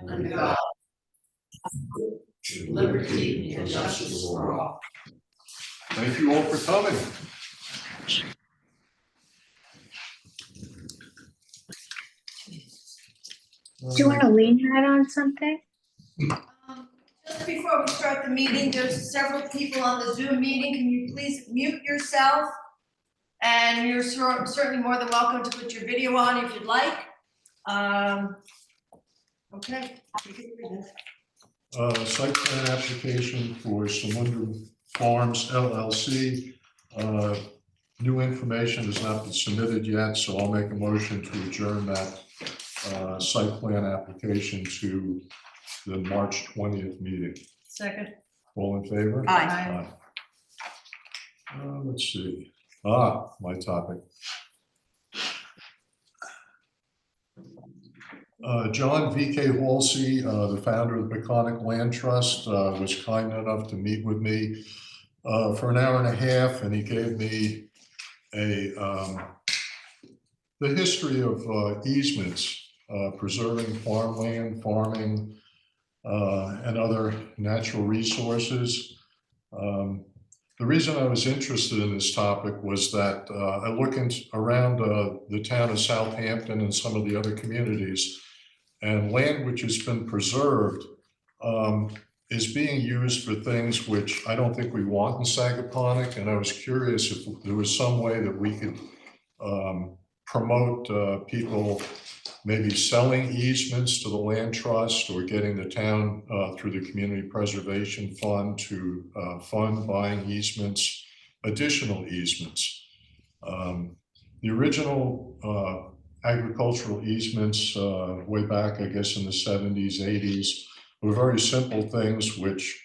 under God, liberty and justice for all. Thank you all for coming. Do you want to lean that on something? Just before we start the meeting, there's several people on the Zoom meeting. Can you please mute yourself? And you're certainly more than welcome to put your video on if you'd like. Okay. Site plan application for Samundra Farms LLC. New information has not been submitted yet, so I'll make a motion to adjourn that site plan application to the March 20th meeting. Second. All in favor? Aye. Let's see. My topic. John V.K. Halsey, the founder of the Peconic Land Trust, was kind enough to meet with me for an hour and a half, and he gave me the history of easements, preserving farmland, farming, and other natural resources. The reason I was interested in this topic was that I look around the town of Southampton and some of the other communities, and land which has been preserved is being used for things which I don't think we want in Sagaponack. And I was curious if there was some way that we could promote people maybe selling easements to the land trust, or getting the town through the community preservation fund to fund buying easements, additional easements. The original agricultural easements way back, I guess in the 70s, 80s, were very simple things which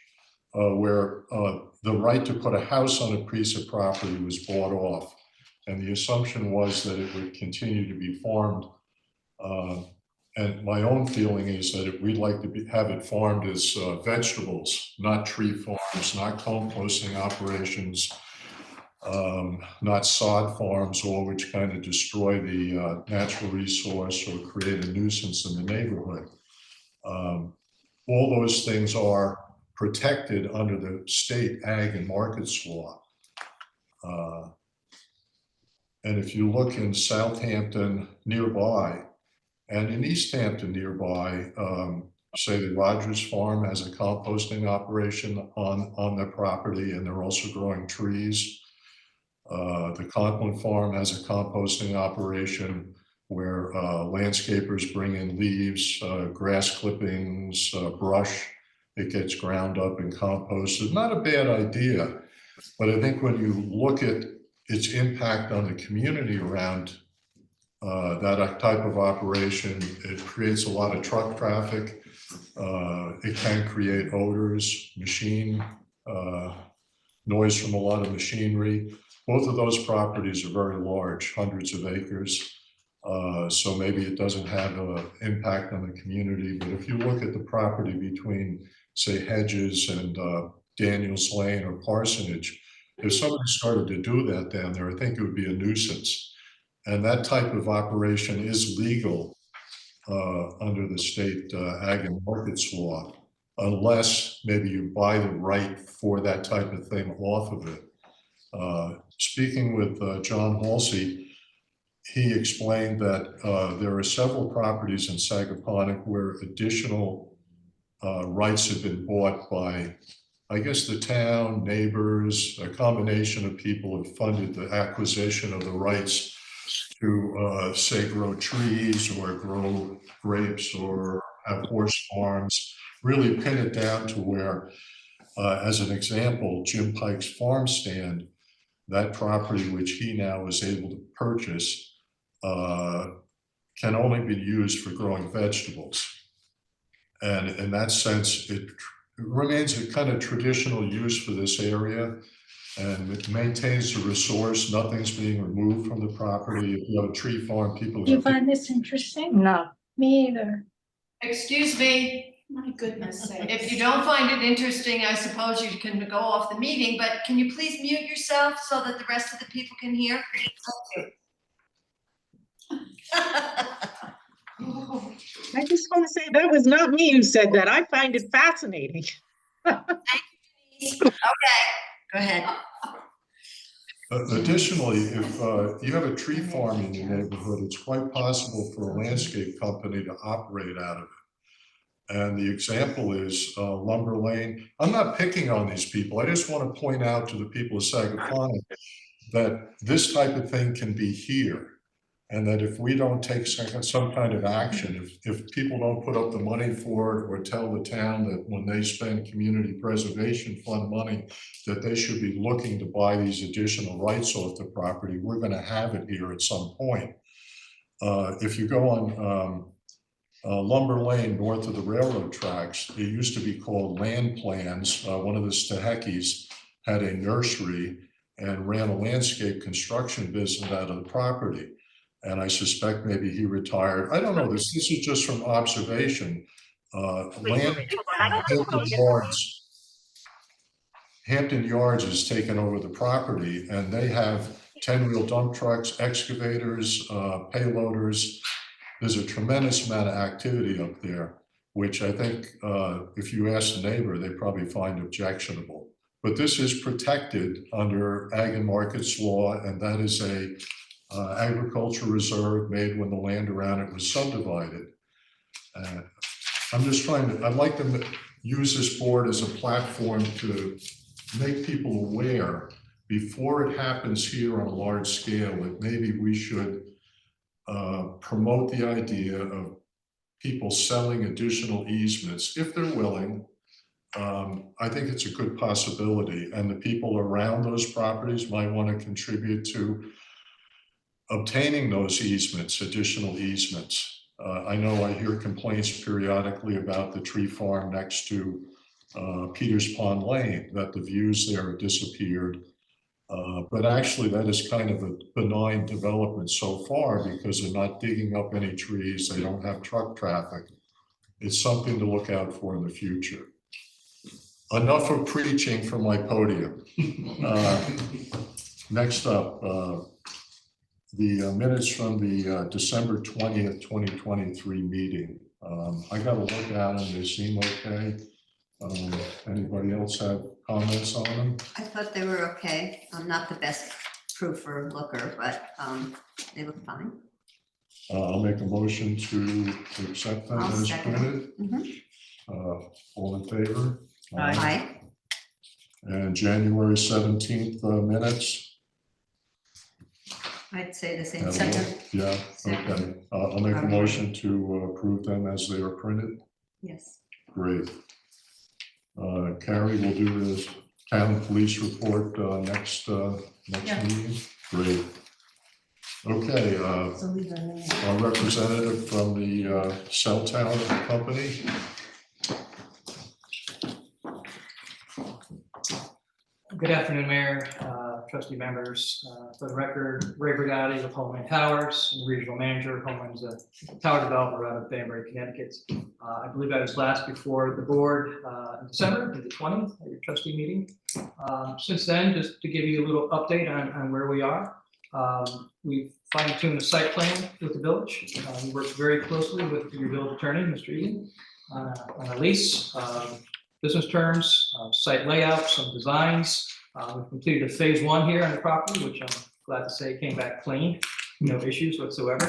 where the right to put a house on a piece of property was bought off. And the assumption was that it would continue to be farmed. And my own feeling is that we'd like to have it farmed as vegetables, not tree farms, not composting operations, not sod farms, all which kind of destroy the natural resource or create a nuisance in the neighborhood. All those things are protected under the state ag and markets law. And if you look in Southampton nearby, and in East Hampton nearby, say the Rogers Farm has a composting operation on their property, and they're also growing trees. The Conklin Farm has a composting operation where landscapers bring in leaves, grass clippings, brush. It gets ground up and composted. Not a bad idea, but I think when you look at its impact on the community around that type of operation, it creates a lot of truck traffic. It can create odors, noise from a lot of machinery. Both of those properties are very large, hundreds of acres. So maybe it doesn't have an impact on the community. But if you look at the property between, say, Hedges and Daniels Lane or Parsonage, if somebody started to do that down there, I think it would be a nuisance. And that type of operation is legal under the state ag and markets law, unless maybe you buy the right for that type of thing off of it. Speaking with John Halsey, he explained that there are several properties in Sagaponack where additional rights have been bought by, I guess, the town, neighbors, a combination of people have funded the acquisition of the rights to say grow trees or grow grapes or have horse farms, really pin it down to where, as an example, Jim Pike's farm stand, that property which he now is able to purchase can only be used for growing vegetables. And in that sense, it remains a kind of traditional use for this area, and it maintains the resource. Nothing's being removed from the property. If you have a tree farm, people. Do you find this interesting? No. Me either. Excuse me. My goodness sakes. If you don't find it interesting, I suppose you can go off the meeting, but can you please mute yourself so that the rest of the people can hear? Thank you. I just want to say that was not me who said that. I find it fascinating. Okay, go ahead. Additionally, if you have a tree farm in your neighborhood, it's quite possible for a landscape company to operate out of it. And the example is Lumber Lane. I'm not picking on these people. I just want to point out to the people of Sagaponic that this type of thing can be here. And that if we don't take some kind of action, if people don't put up the money for it or tell the town that when they spend community preservation fund money, that they should be looking to buy these additional rights off the property, we're going to have it here at some point. If you go on Lumber Lane north of the railroad tracks, it used to be called Land Plans. One of the Stehekis had a nursery and ran a landscape construction business out of the property. And I suspect maybe he retired. I don't know, this is just from observation. Hampton Yards has taken over the property and they have 10-wheel dump trucks, excavators, payloaders. There's a tremendous amount of activity up there, which I think if you ask the neighbor, they probably find objectionable. But this is protected under Ag and Markets law, and that is a agriculture reserve made when the land around it was subdivided. I'm just I'd like to use this board as a platform to make people aware before it happens here on a large scale that maybe we should promote the idea of people selling additional easements if they're willing. I think it's a good possibility, and the people around those properties might want to contribute to obtaining those easements, additional easements. I know I hear complaints periodically about the tree farm next to Peters Pond Lane, that the views there have disappeared. But actually that is kind of a benign development so far because they're not digging up any trees, they don't have truck traffic. It's something to look out for in the future. Enough of preaching from my podium. Next up, the minutes from the December 20th, 2023 meeting. I got to look at them, they seem okay. Anybody else have comments on them? I thought they were okay. I'm not the best proof or looker, but they look fine. I'll make a motion to accept them I'll as second. printed. Mhm. All in favor? Aye. And January 17th minutes? I'd say the same. Have a Second. look. Yeah, Second. okay. I'll make a motion to approve them as they are printed. Yes. Great. Carrie will do the town police report next meeting. Great. Okay, So leave her name. our representative from the cell tower company. Good afternoon, Mayor, trustee members. For the record, Ray Brigatti with Homeland Towers, and Regional Manager. Homeland's a tower developer out of Danbury, Connecticut. I believe I was last before the board in December, the 20th, at your trustee meeting. Since then, just to give you a little update on where we are. We've fine-tuned the site plan with the village. We worked very closely with your village attorney, Mr. Eden, on a lease. Business terms, site layout, some designs. We've completed a phase 1 here on the property, which I'm glad to say came back clean, no issues whatsoever.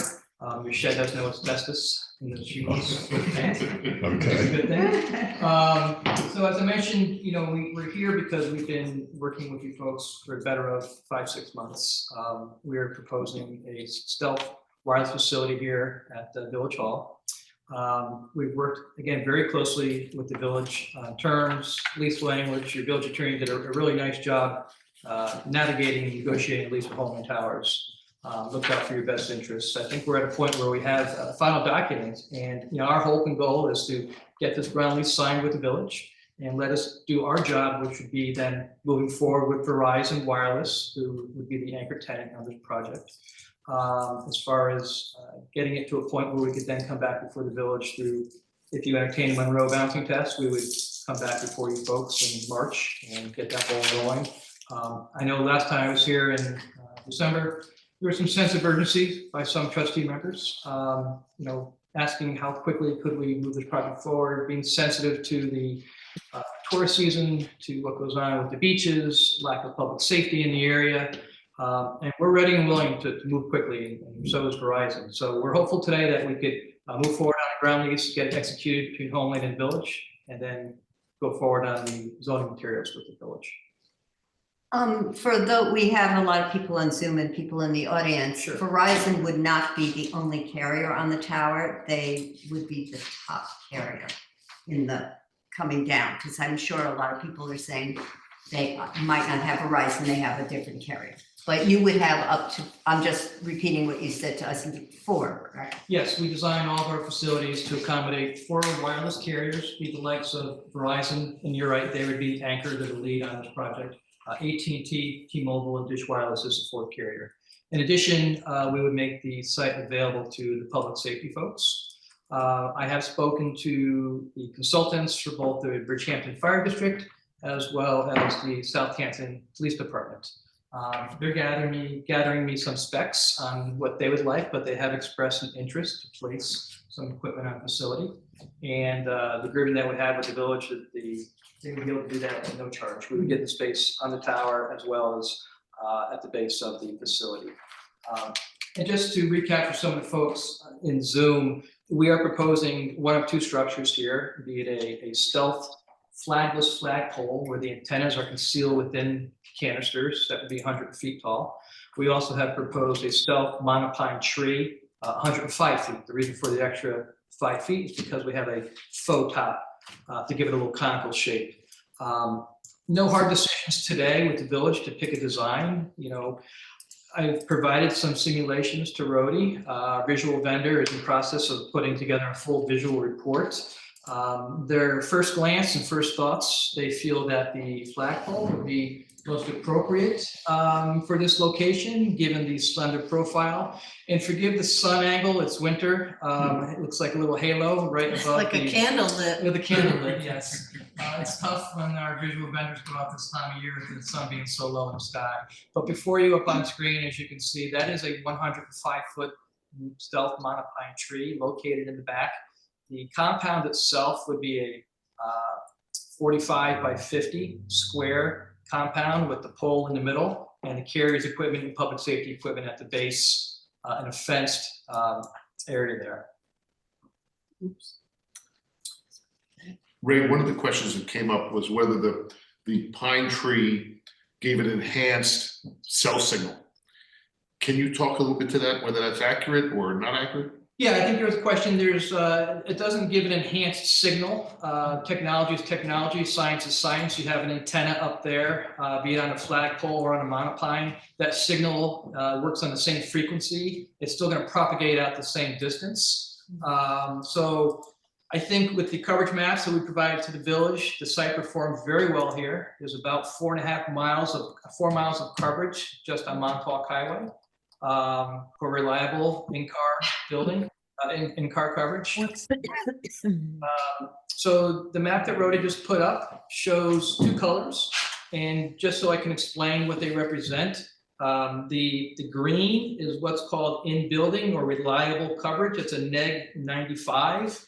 Your shed has no asbestos in the sheets. Okay. Good thing. So as I mentioned, we're here because we've been working with you folks for a better of 5-6 months. We're proposing a stealth wireless facility here at the Village Hall. We've worked, again, very closely with the village on terms, lease language. Your village attorney did a really nice job navigating and negotiating lease with Homeland Towers. Looked out for your best interests. I think we're at a point where we have final documents, and our hope and goal is to get this ground lease signed with the village and let us do our job, which would be then moving forward with Verizon Wireless, who would be the anchor tenant on this project. As far as getting it to a point where we could then come back before the village through, if you entertain a Monroe balancing test, we would come back before you folks in March and get that ball rolling. I know last time I was here in December, there was some sense of urgency by some trustee members. asking how quickly could we move this project forward, being sensitive to the tourist season, to what goes on with the beaches, lack of public safety in the area. And we're ready and willing to move quickly, and so is Verizon. So we're hopeful today that we could move forward on a ground lease, get it executed between Homeland and Village, and then go forward on the zoning materials with the Village. We have a lot of people on Zoom and people in the audience. Sure. Verizon would not be the only carrier on the tower. They would be the top carrier in the coming down, because I'm sure a lot of people are saying they might not have Verizon, they have a different carrier. But you would have up to, I'm just repeating what you said to us before, correct? Yes, we design all of our facilities to accommodate 4 wireless carriers, be the likes of Verizon, and you're right, they would be anchored to the lead on this project. AT&T, T-Mobile, and Dish Wireless is the 4th carrier. In addition, we would make the site available to the public safety folks. I have spoken to the consultants for both the Bridgehampton Fire District as well as the Southampton Police Department. They're gathering me some specs on what they would like, but they have expressed an interest to place some equipment on facility. And the agreement that we have with the Village, that they would be able to do that at no charge. We would get the space on the tower as well as at the base of the facility. And just to recap for some of the folks in Zoom, we are proposing one of 2 structures here, be it a stealth flagless flagpole where the antennas are concealed within canisters that would be 100 feet tall. We also have proposed a stealth monopine tree, 105 feet. The reason for the extra 5 feet is because we have a faux top to give it a little conical shape. No hard decisions today with the Village to pick a design. You know, I've provided some simulations to Rhodey. Visual vendor is in the process of putting together a full visual report. Their first glance and first thoughts, they feel that the flagpole would be most appropriate for this location, given the slender profile. And forgive the sun angle, it's winter. It looks like a little halo right above Like a candle lit. with a candle lit, yes. It's tough when our visual vendors go out this time of year with the sun being so low in the sky. But before you up on screen, as you can see, that is a 105-foot stealth monopine tree located in the back. The compound itself would be a 45 by 50 square compound with the pole in the middle and the carrier's equipment and public safety equipment at the base and a fenced area there. Oops. Ray, one of the questions that came up was whether the pine tree gave an enhanced cell signal. Can you talk a little bit to that, whether that's accurate or not accurate? Yeah, I think there was a question. It doesn't give an enhanced signal. Technology is technology, science is science. You have an antenna up there, be it on a flagpole or on a monopine. That signal works on the same frequency. It's still going to propagate out the same distance. So I think with the coverage maps that we provided to the Village, the site performed very well here. There's about 4 miles of coverage just on Montauk Highway. For reliable in-car building, in-car coverage. So the map that Rhoda just put up shows 2 colors, and just so I can explain what they represent, the green is what's called in-building or reliable coverage. It's a neg 95.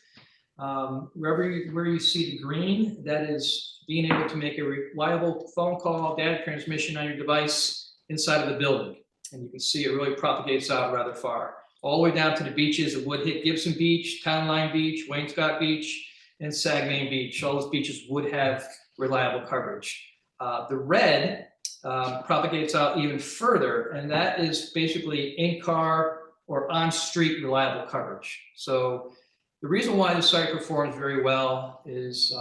Where you see the green, that is being able to make a reliable phone call, data transmission on your device inside of the building. And you can see it really propagates out rather far. All the way down to the beaches. It would hit Gibson Beach, Town Line Beach, Wainscott Beach, and Saguenay Beach. All those beaches would have reliable coverage. The red propagates out even further, and that is basically in-car or on-street reliable coverage. So the reason why the site performs very well is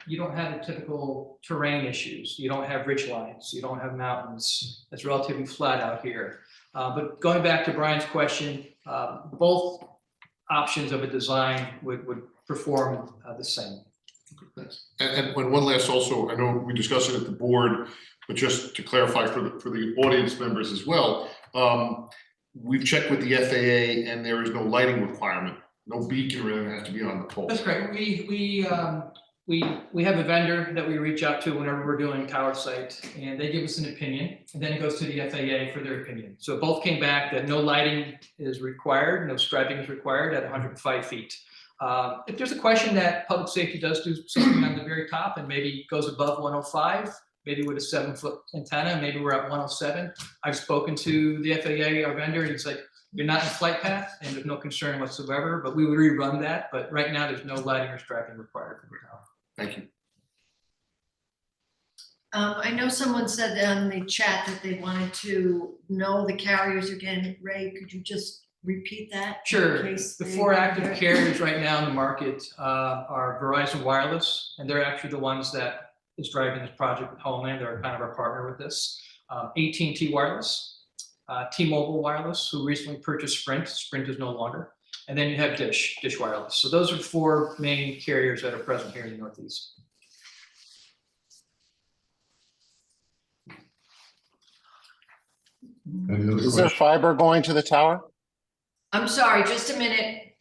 you don't have the typical terrain issues. You don't have ridge lines. You don't have mountains. It's relatively flat out here. But going back to Brian's question, both options of a design would perform the same. Thanks. And one last also, I know we discussed it at the board, but just to clarify for the audience members as well, we've checked with the FAA and there is no lighting requirement. No beacon or anything has to be on the pole. That's correct. we have a vendor that we reach out to whenever we're doing tower site, and they give us an opinion, and then it goes to the FAA for their opinion. So both came back that no lighting is required, no striping is required at 105 feet. If there's a question that public safety does do something on the very top and maybe goes above 105, maybe with a 7-foot antenna, maybe we're at 107. I've spoken to the FAA, our vendor, and he's like, you're not in flight path and there's no concern whatsoever, but we would rerun that. But right now there's no lighting or striping required for the tower. Thank you. I know someone said on the chat that they wanted to know the carriers again. Ray, could you just repeat that? in Sure. case The they 4 didn't active hear it? carriers right now in the market are Verizon Wireless, and they're actually the ones that is driving this project with Homeland. They're kind of our partner with this. AT&T Wireless, T-Mobile Wireless, who recently purchased Sprint. Sprint is no longer. And then you have Dish Wireless. So those are 4 main carriers that are present here in the Northeast. Any other Is there questions? fiber going to the tower? I'm sorry, just a minute.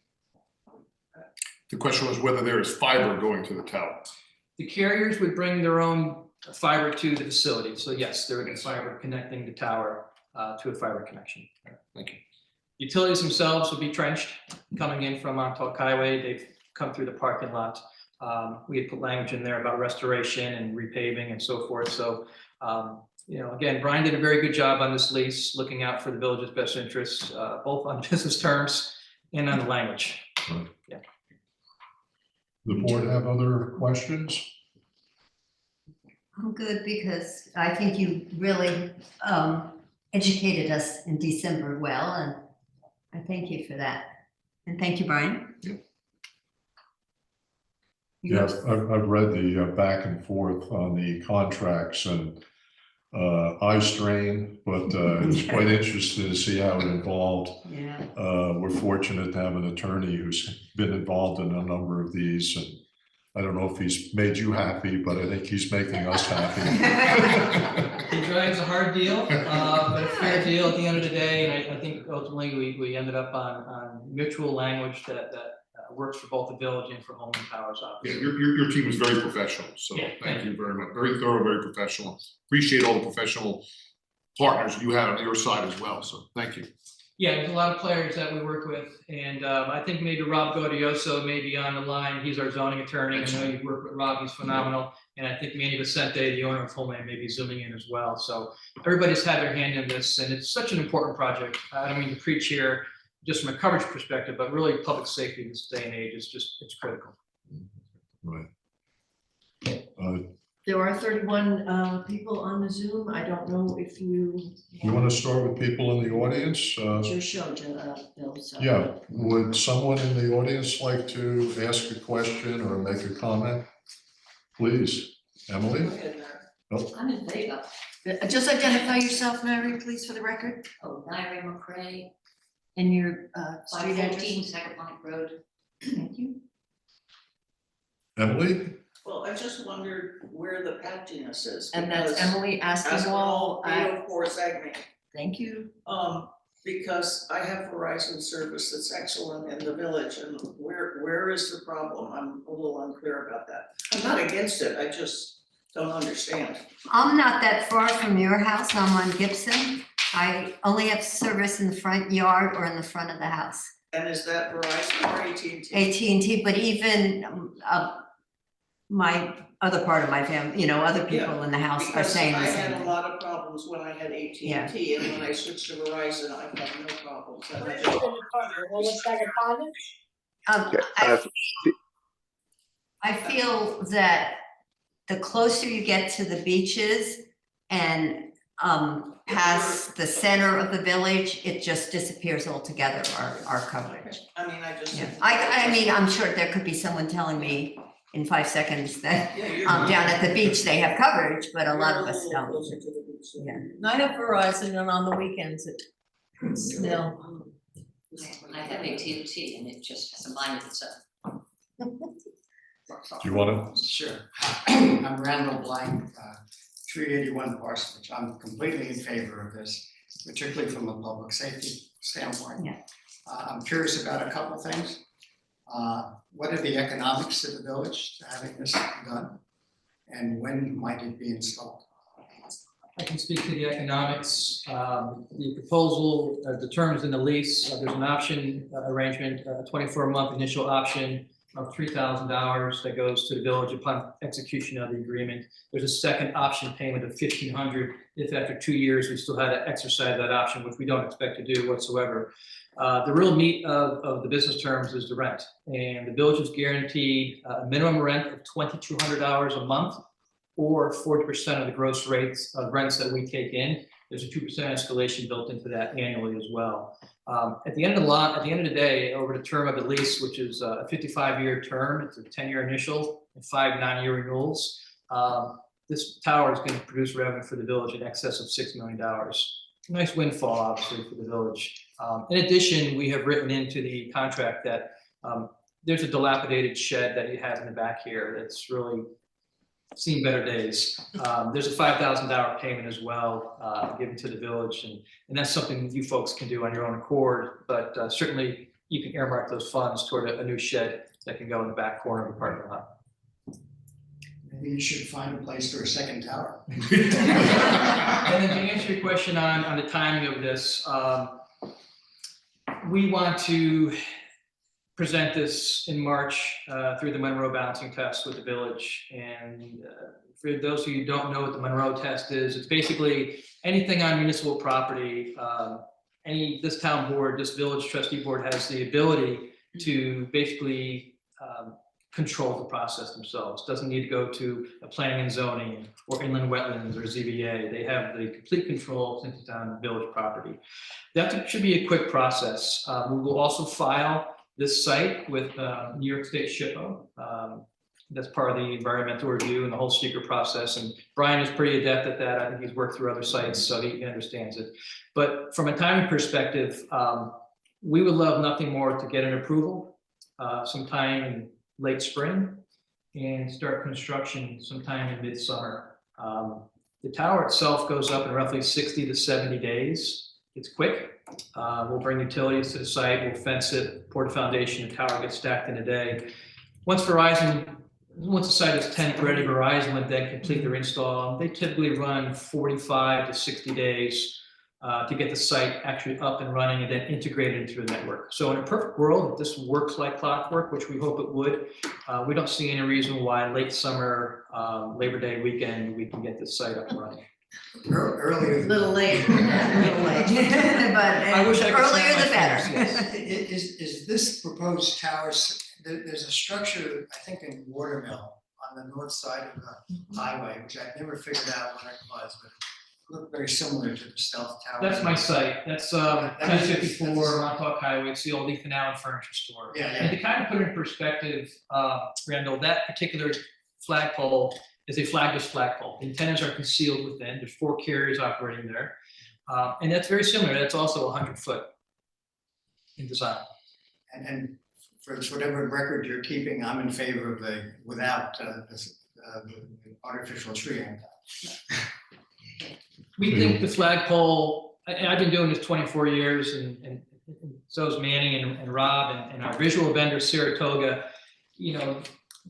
The question was whether there is fiber going to the tower. The carriers would bring their own fiber to the facility. So yes, there would be fiber connecting the tower to a fiber connection. Thank you. Utilities themselves would be trenched coming in from Montauk Highway. They've come through the parking lot. We had put language in there about restoration and repaving and so forth. So, you know, again, Brian did a very good job on this lease, looking out for the village's best interests, both on business terms and on the language. Right. Yeah. The board have other questions? I'm good because I think you really educated us in December well, and I thank you for that. And thank you, Brian. Yep. Yes, I've read the back and forth on the contracts and eye strain, but it's quite interesting to see how it evolved. Yeah. We're fortunate to have an attorney who's been involved in a number of these, and I don't know if he's made you happy, but I think he's making us happy. He drives a hard deal, but a fair deal at the end of the day. And I think ultimately we ended up on mutual language that works for both the village and for Homeland Power's office. Yeah, your team is very professional, so Yeah, thank you very much. Very thorough, very professional. Appreciate all the professional partners you have on your side as well, so thank you. Yeah, there's a lot of players that we work with, and I think maybe Rob Gaudioso may be on the line. He's our zoning attorney. I know you've worked with Rob, he's phenomenal. And I think Manny Vicente, the owner of Homeland, may be zooming in as well. So everybody's had their hand in this, and it's such an important project. I don't mean to preach here just from a coverage perspective, but really public safety in this day and age is just, it's critical. Right. There are 31 people on the Zoom. I don't know if you. You want to start with people in the audience? It's your show, Bill, so. Yeah, would someone in the audience like to ask a question or make a comment? Please, Emily? I'm in favor. Just identify yourself, Mary, please, for the record, Oh, Larry McCray, and your street 514 address. Second Line Road. Thank you. Emily? Well, I just wondered where the patchiness is. And that's because Emily Aspinwall. Aspinwall, 304 Sagamore. Thank you. Because I have Verizon service that's excellent in the village, and where is the problem? I'm a little unclear about that. I'm not against it, I just don't understand. I'm not that far from your house. I'm on Gibson. I only have service in the front yard or in the front of the house. And is that Verizon or AT&T? AT&T, but even my other part of my family, you know, other people in the house are saying the Because I same had a thing. lot of problems when I had AT&T, Yeah. and when I switched to Verizon, I had no problems. And I just- I feel that the closer you get to the beaches and past the center of the village, it just disappears altogether, our coverage. I mean, I just. Yeah, I mean, I'm sure there could be someone telling me in 5 seconds that Yeah, you're down at the beach, they have coverage, but a You're lot of us little don't. closer to the beach than- Yeah. I have Verizon, and on the weekends, it's still. I have AT&T and it just has a mind of its own. Do you want to? Sure. I'm Randall Blank, 381 Parsonage. I'm completely in favor of this, particularly from a public safety standpoint. Yeah. I'm curious about a couple things. what are the economics of the village to having this done? And when might it be installed? I can speak to the economics. The proposal, the terms in the lease, there's an option arrangement, a 24-month initial option of $3,000 that goes to the village upon execution of the agreement. There's a second option payment of $1,500 if after 2 years we still had to exercise that option, which we don't expect to do whatsoever. The real meat of the business terms is the rent, and the village is guaranteed a minimum rent of $2,200 a month, or 40% of the gross rates of rents that we take in. There's a 2% escalation built into that annually as well. At the end of the day, over the term of the lease, which is a 55-year term, it's a 10-year initial and 5 9-year renewals. This tower is going to produce revenue for the village in excess of $6 million. Nice windfall, obviously, for the village. In addition, we have written into the contract that there's a dilapidated shed that you have in the back here that's really seen better days. There's a $5,000 payment as well given to the village, and that's something you folks can do on your own accord, but certainly you can earmark those funds toward a new shed that can go in the back corner of the parking lot. Maybe you should find a place for a second tower. And then to answer your question on the timing of this, we want to present this in March through the Monroe balancing test with the village. And for those of you who don't know what the Monroe test is, it's basically anything on municipal property. This town board, this village trustee board has the ability to basically control the process themselves. Doesn't need to go to a planning and zoning or inland wetlands or ZBA. They have the complete control since it's on village property. That should be a quick process. We will also file this site with New York State SHPO. That's part of the environmental review and the whole secret process. And Brian is pretty adept at that. I think he's worked through other sites, so he understands it. But from a timing perspective, we would love nothing more to get an approval sometime in late spring and start construction sometime in midsummer. The tower itself goes up in roughly 60 to 70 days. It's quick. We'll bring utilities to the site, we'll fence it, pour the foundation, the tower gets stacked in a day. Once the site is tent ready, Verizon would then complete their install. They typically run 45 to 60 days to get the site actually up and running and then integrated into the network. So in a perfect world, if this works like clockwork, which we hope it would, we don't see any reason why late summer, Labor Day weekend, we can get this site up and running. Earlier. A little late, but I wish I could earlier snap the my better. fingers, Is this proposed tower, there's a structure, I think in Watermill on the north side of the highway, which I've never figured out what it was, but it looked very similar to the stealth tower. That's my site. That's 1054 Montauk Highway. It's the old Ethan Allen furniture store. Yeah, And to kind of put it in perspective, Randall, that particular flagpole is a flagless flagpole. The antennas are concealed within. There's 4 carriers operating there. And that's very similar. That's also 100 foot in design. And for whatever record you're keeping, I'm in favor of without the artificial tree on top. We think the flagpole, and I've been doing this 24 years, and so is Manny and Rob and our visual vendor, Saratoga.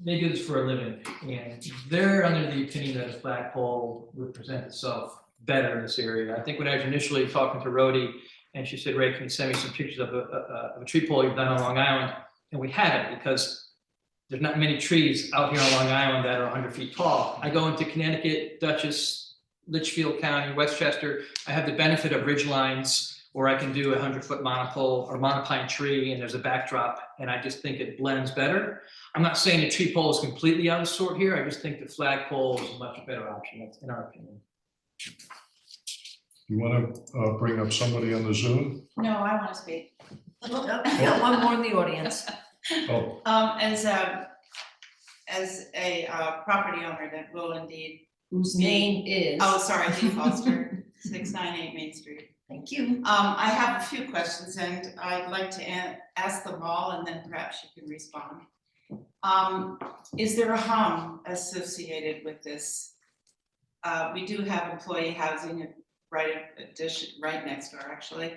They do this for a living, and they're under the opinion that a flagpole would present itself better in this area. I think when I was initially talking to Rhodey, and she said, "Ray, can you send me some pictures of a tree pole you've done on Long Island?" And we haven't, because there's not many trees out here on Long Island that are 100 feet tall. I go into Connecticut, Dutchess, Litchfield County, Westchester. I have the benefit of ridge lines where I can do a 100-foot monopole or monopine tree, and there's a backdrop, and I just think it blends better. I'm not saying the tree pole is completely out of sort here. I just think the flagpole is a much better option, that's in our opinion. You want to bring up somebody on the Zoom? No, I want to speak. Got one more in the audience. Oh, As a property owner that will indeed. Whose name is? Oh, sorry, Lee Foster, 698 Main Street. Thank you. I have a few questions and I'd like to ask them all and then perhaps you can respond. Is there a hum associated with this? We do have employee housing right next door, actually.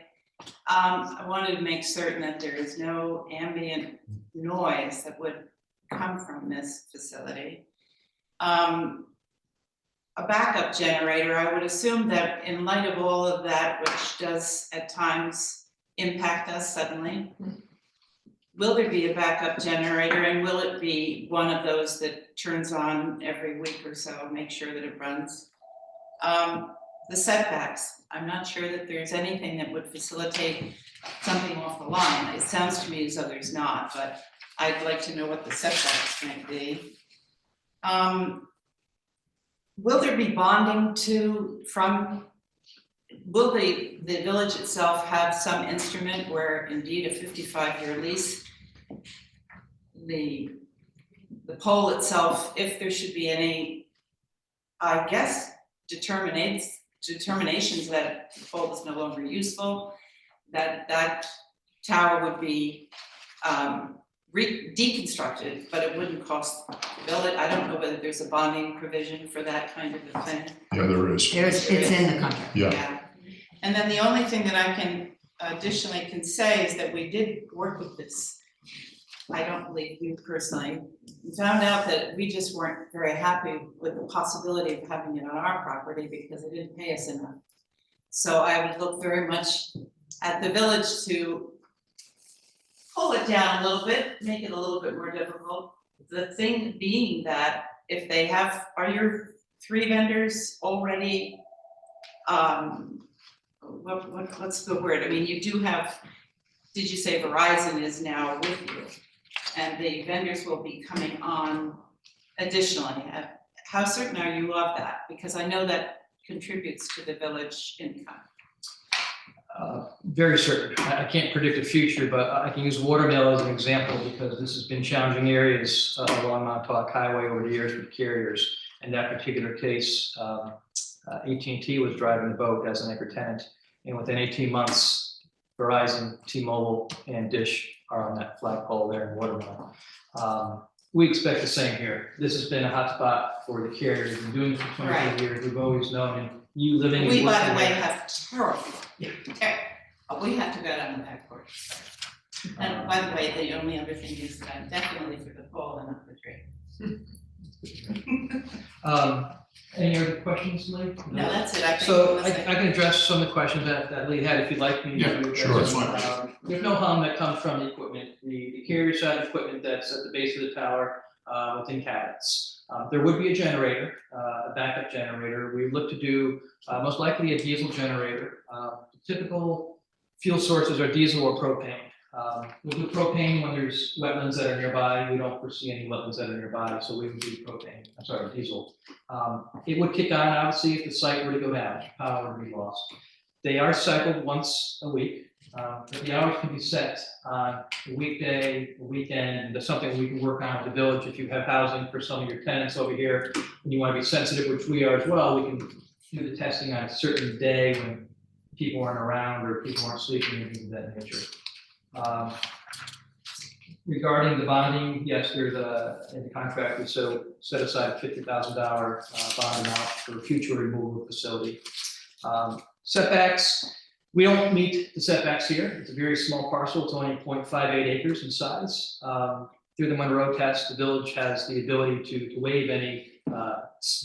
I wanted to make certain that there is no ambient noise that would come from this facility. A backup generator, I would assume that in light of all of that, which does at times impact us suddenly, will there be a backup generator, and will it be one of those that turns on every week or so, make sure that it runs? The setbacks, I'm not sure that there's anything that would facilitate something off the line. It sounds to me as though there's not, but I'd like to know what the setbacks might be. Will there be bonding will the village itself have some instrument where indeed a 55-year lease, the pole itself, if there should be any, I guess, determinations that the pole is no longer useful, that tower would be deconstructed, but it wouldn't cost the village. I don't know whether there's a bonding provision for that kind of a thing. Yeah, there is. It's in the contract. Yeah. And then the only thing that I can additionally can say is that we did work with this. I don't believe you personally. We found out that we just weren't very happy with the possibility of having it on our property because it didn't pay us enough. So I would look very much at the village to pull it down a little bit, make it a little bit more difficult. The thing being that if they are your 3 vendors already, what's the word? I mean, you do have, did you say Verizon is now with you? And the vendors will be coming on additionally. How certain are you of that? Because I know that contributes to the village income. Very certain. I can't predict the future, but I can use Watermill as an example because this has been challenging areas along Montauk Highway over the years with carriers. In that particular case, AT&T was driving the boat as an anchor tenant, and within 18 months, Verizon, T-Mobile, and Dish are on that flagpole there in Watermill. We expect the same here. This has been a hot spot for the carriers. We've been doing this for 23 years. We've always known, and you living and We, by working the way, there- have terrible, we have to go down the back porch. And by the way, the only other thing is that I'm definitely for the pole and not the tree. Any other questions, Lee? No, that's it. I think So we'll I say- can address some of the questions that Lee had, if you'd like me to. Yeah, sure, that's fine. There's no hum that comes from the equipment, the carrier side equipment that's at the base of the tower, within cabinets. There would be a generator, a backup generator. We look to do, most likely a diesel generator. Typical fuel sources are diesel or propane. We'll do propane when there's wetlands that are nearby. We don't foresee any wetlands that are nearby, so we would do diesel. It would kick on, obviously, if the site were to go down, power would be lost. They are cycled once a week, but the hours can be set on a weekday, a weekend. That's something we can work on with the village. If you have housing for some of your tenants over here, and you want to be sensitive, which we are as well, we can do the testing on a certain day when people aren't around or people aren't sleeping and things of that nature. Regarding the bonding, yes, there's in the contract, we set aside a $50,000 bond amount for future removal of facility. Setbacks, we don't meet the setbacks here. It's a very small parcel. It's only 0.58 acres in size. Through the Monroe test, the village has the ability to waive any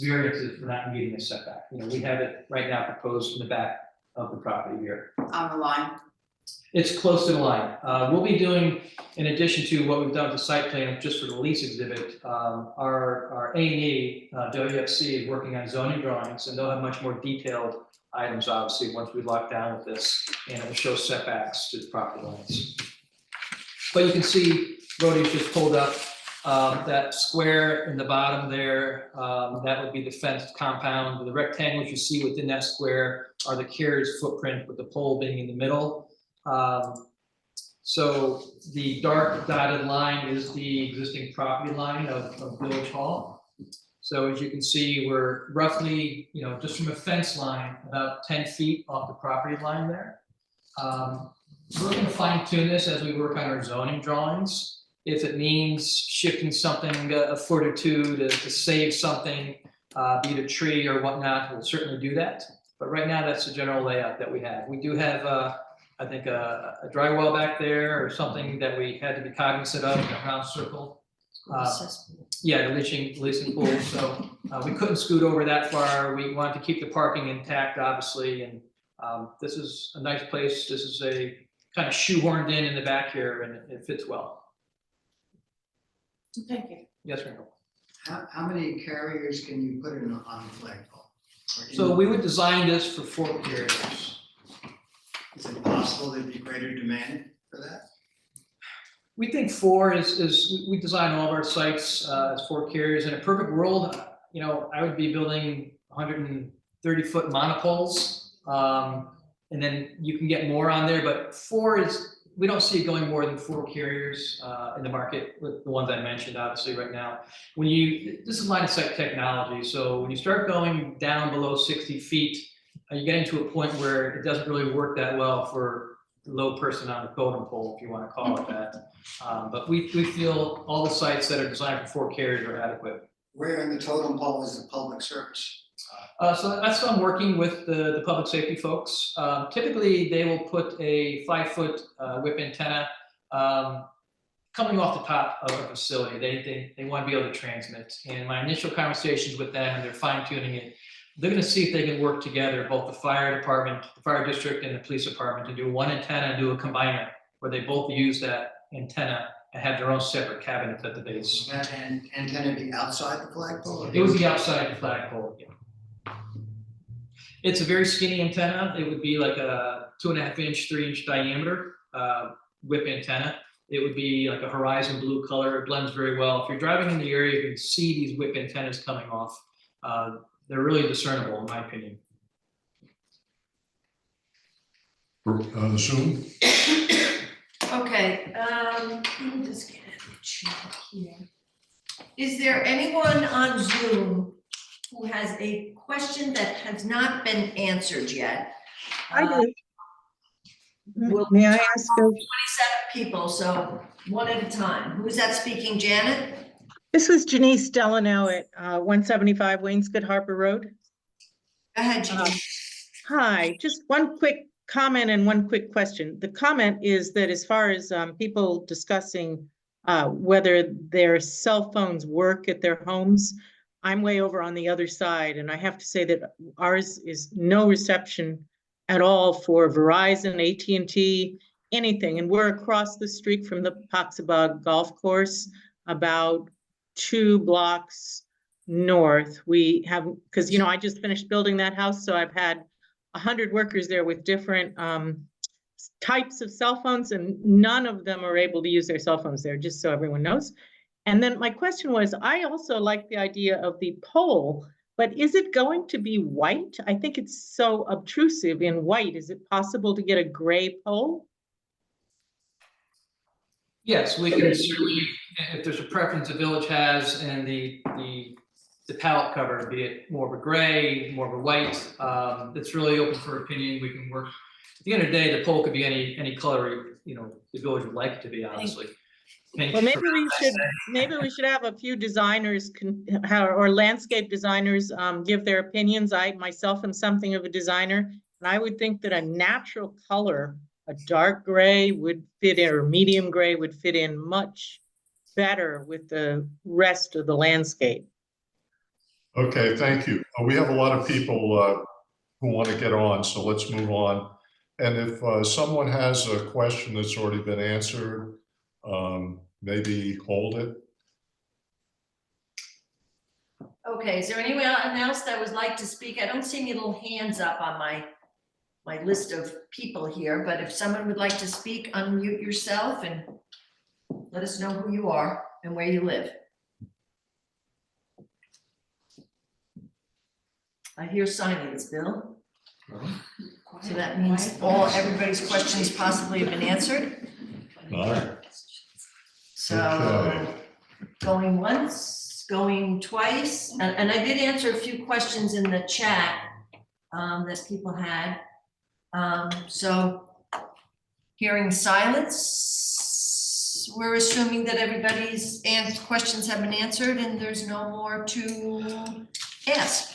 variances for not meeting a setback. We have it right now proposed in the back of the property here. On the line. It's close to the line. We'll be doing, in addition to what we've done with the site plan, just for the lease exhibit, our A&E, WFC, is working on zoning drawings, and they'll have much more detailed items, obviously, once we lock down with this, and it will show setbacks to the property lines. But you can see, Rhoda's just pulled up that square in the bottom there, that would be the fenced compound. The rectangles you see within that square are the carrier's footprint, with the pole being in the middle. So the dark dotted line is the existing property line of Village Hall. So as you can see, we're roughly, just from a fence line, about 10 feet off the property line there. We're going to fine tune this as we work on our zoning drawings. If it means shifting something a foot or two to save something, be it a tree or whatnot, we'll certainly do that. But right now, that's the general layout that we have. We do have I think a dry well back there or something that we had to be cognizant of in the round circle. Yeah, the leaching pool, so we couldn't scoot over that far. We wanted to keep the parking intact, obviously, and this is a nice place. This is a kind of shoehorned in the back here, and it fits well. Thank you. Yes, Randall. How many carriers can you put in on the flagpole? Or can So you- we would design this for 4 carriers. Is it possible there'd be greater demand for that? We think 4 we design all of our sites as 4 carriers. In a perfect world, you know, I would be building 130-foot monopoles. And then you can get more on there, but 4 we don't see it going more than 4 carriers in the market with the ones I mentioned, obviously, right now. This is line of sight technology, so when you start going down below 60 feet, you get into a point where it doesn't really work that well for low person on the totem pole, if you want to call it that. But we feel all the sites that are designed for 4 carriers are adequate. Where in the totem pole is the public service? So that's what I'm working with the public safety folks. Typically, they will put a 5-foot whip antenna coming off the top of a facility. They want to be able to transmit. And my initial conversations with them, and they're fine tuning it, they're going to see if they can work together, both the fire department, the fire district, and the police department, to do one antenna and do a combiner where they both use that antenna and have their own separate cabinets at the base. That antenna be outside the flagpole? It was the outside the flagpole. Yeah. It's a very skinny antenna. It would be like a 2.5-inch, 3-inch diameter whip antenna. It would be like a horizon blue color. It blends very well. If you're driving in the area, you can see these whip antennas coming off. They're really discernible, in my opinion. Zoom? Okay, let me just get a check here. Is there anyone on Zoom who has a question that has not been answered yet? I do. We'll May I talk ask about a 27 people, so one at a time. Who's that speaking, Janet? This was Janice Delano at 175 Wainscott Harbor Road. Go ahead, Jeanine. Hi, just one quick comment and one quick question. The comment is that as far as people discussing whether their cell phones work at their homes, I'm way over on the other side, and I have to say that ours is no reception at all for Verizon, AT&T, anything. And we're across the street from the Poxabog Golf Course, about 2 blocks north. We have, because you know, I just finished building that house, so I've had 100 workers there with different types of cell phones, and none of them are able to use their cell phones there, just so everyone knows. And then my question was, I also like the idea of the pole, but is it going to be white? I think it's so obtrusive in white. Is it possible to get a gray pole? Yes, we can certainly, if there's a preference the village has, and the palette cover, be it more of a gray, more of a white, it's really open for opinion. We can work. At the end of the day, the pole could be any color, you know, the village would like it to be, honestly. Well, maybe we should have a few designers or landscape designers give their opinions. I myself am something of a designer, and I would think that a natural color, a dark gray would fit in, or medium gray would fit in much better with the rest of the landscape. Okay, thank you. We have a lot of people who want to get on, so let's move on. And if someone has a question that's already been answered, maybe hold it. Okay, is there anyone else that would like to speak? I don't see any little hands up on my list of people here, but if someone would like to speak, unmute yourself and let us know who you are and where you live. I hear silence, Bill. So that means everybody's questions possibly have been answered. All right. So Okay. going once, going twice, and I did answer a few questions in the chat that people had. So hearing silence, we're assuming that everybody's questions have been answered and there's no more to ask.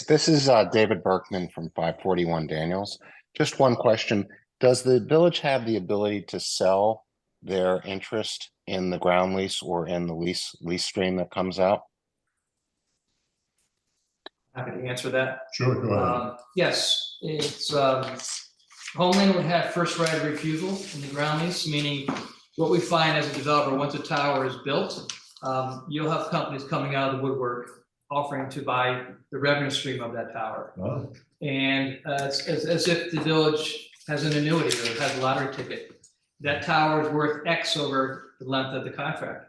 This is David Berkman from 541 Daniels. Just one question. Does the village have the ability to sell their interest in the ground lease or in the lease stream that comes out? Happy to answer that. Sure, go ahead. Yes, it's, Homeland would have first right of refusal in the ground lease, meaning what we find as a developer, once a tower is built, you'll have companies coming out of the woodwork offering to buy the revenue stream of that tower. Oh, And as if the village has an annuity or has a lottery ticket. That tower is worth X over the length of the contract.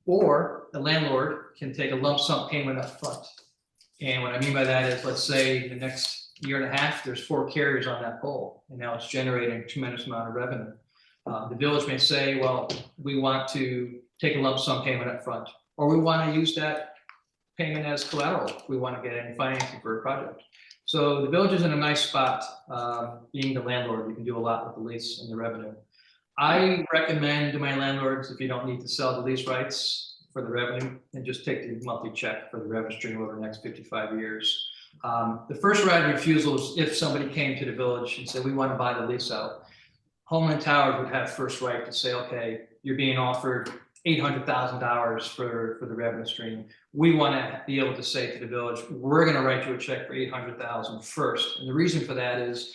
Or the landlord can take a lump sum payment up front. And what I mean by that is, let's say the next year and a half, there's 4 carriers on that pole, and now it's generating a tremendous amount of revenue. The village may say, well, we want to take a lump sum payment up front, or we want to use that payment as collateral. We want to get any financing for a project. So the village is in a nice spot, being the landlord. We can do a lot with the lease and the revenue. I recommend to my landlords, if you don't need to sell the lease rights for the revenue, and just take the monthly check for the revenue stream over the next 55 years. The first right of refusal is if somebody came to the village and said, we want to buy the lease out. Homeland Towers would have first right to say, okay, you're being offered $800,000 for the revenue stream. We want to be able to say to the village, we're going to write you a check for $800,000 first. And the reason for that is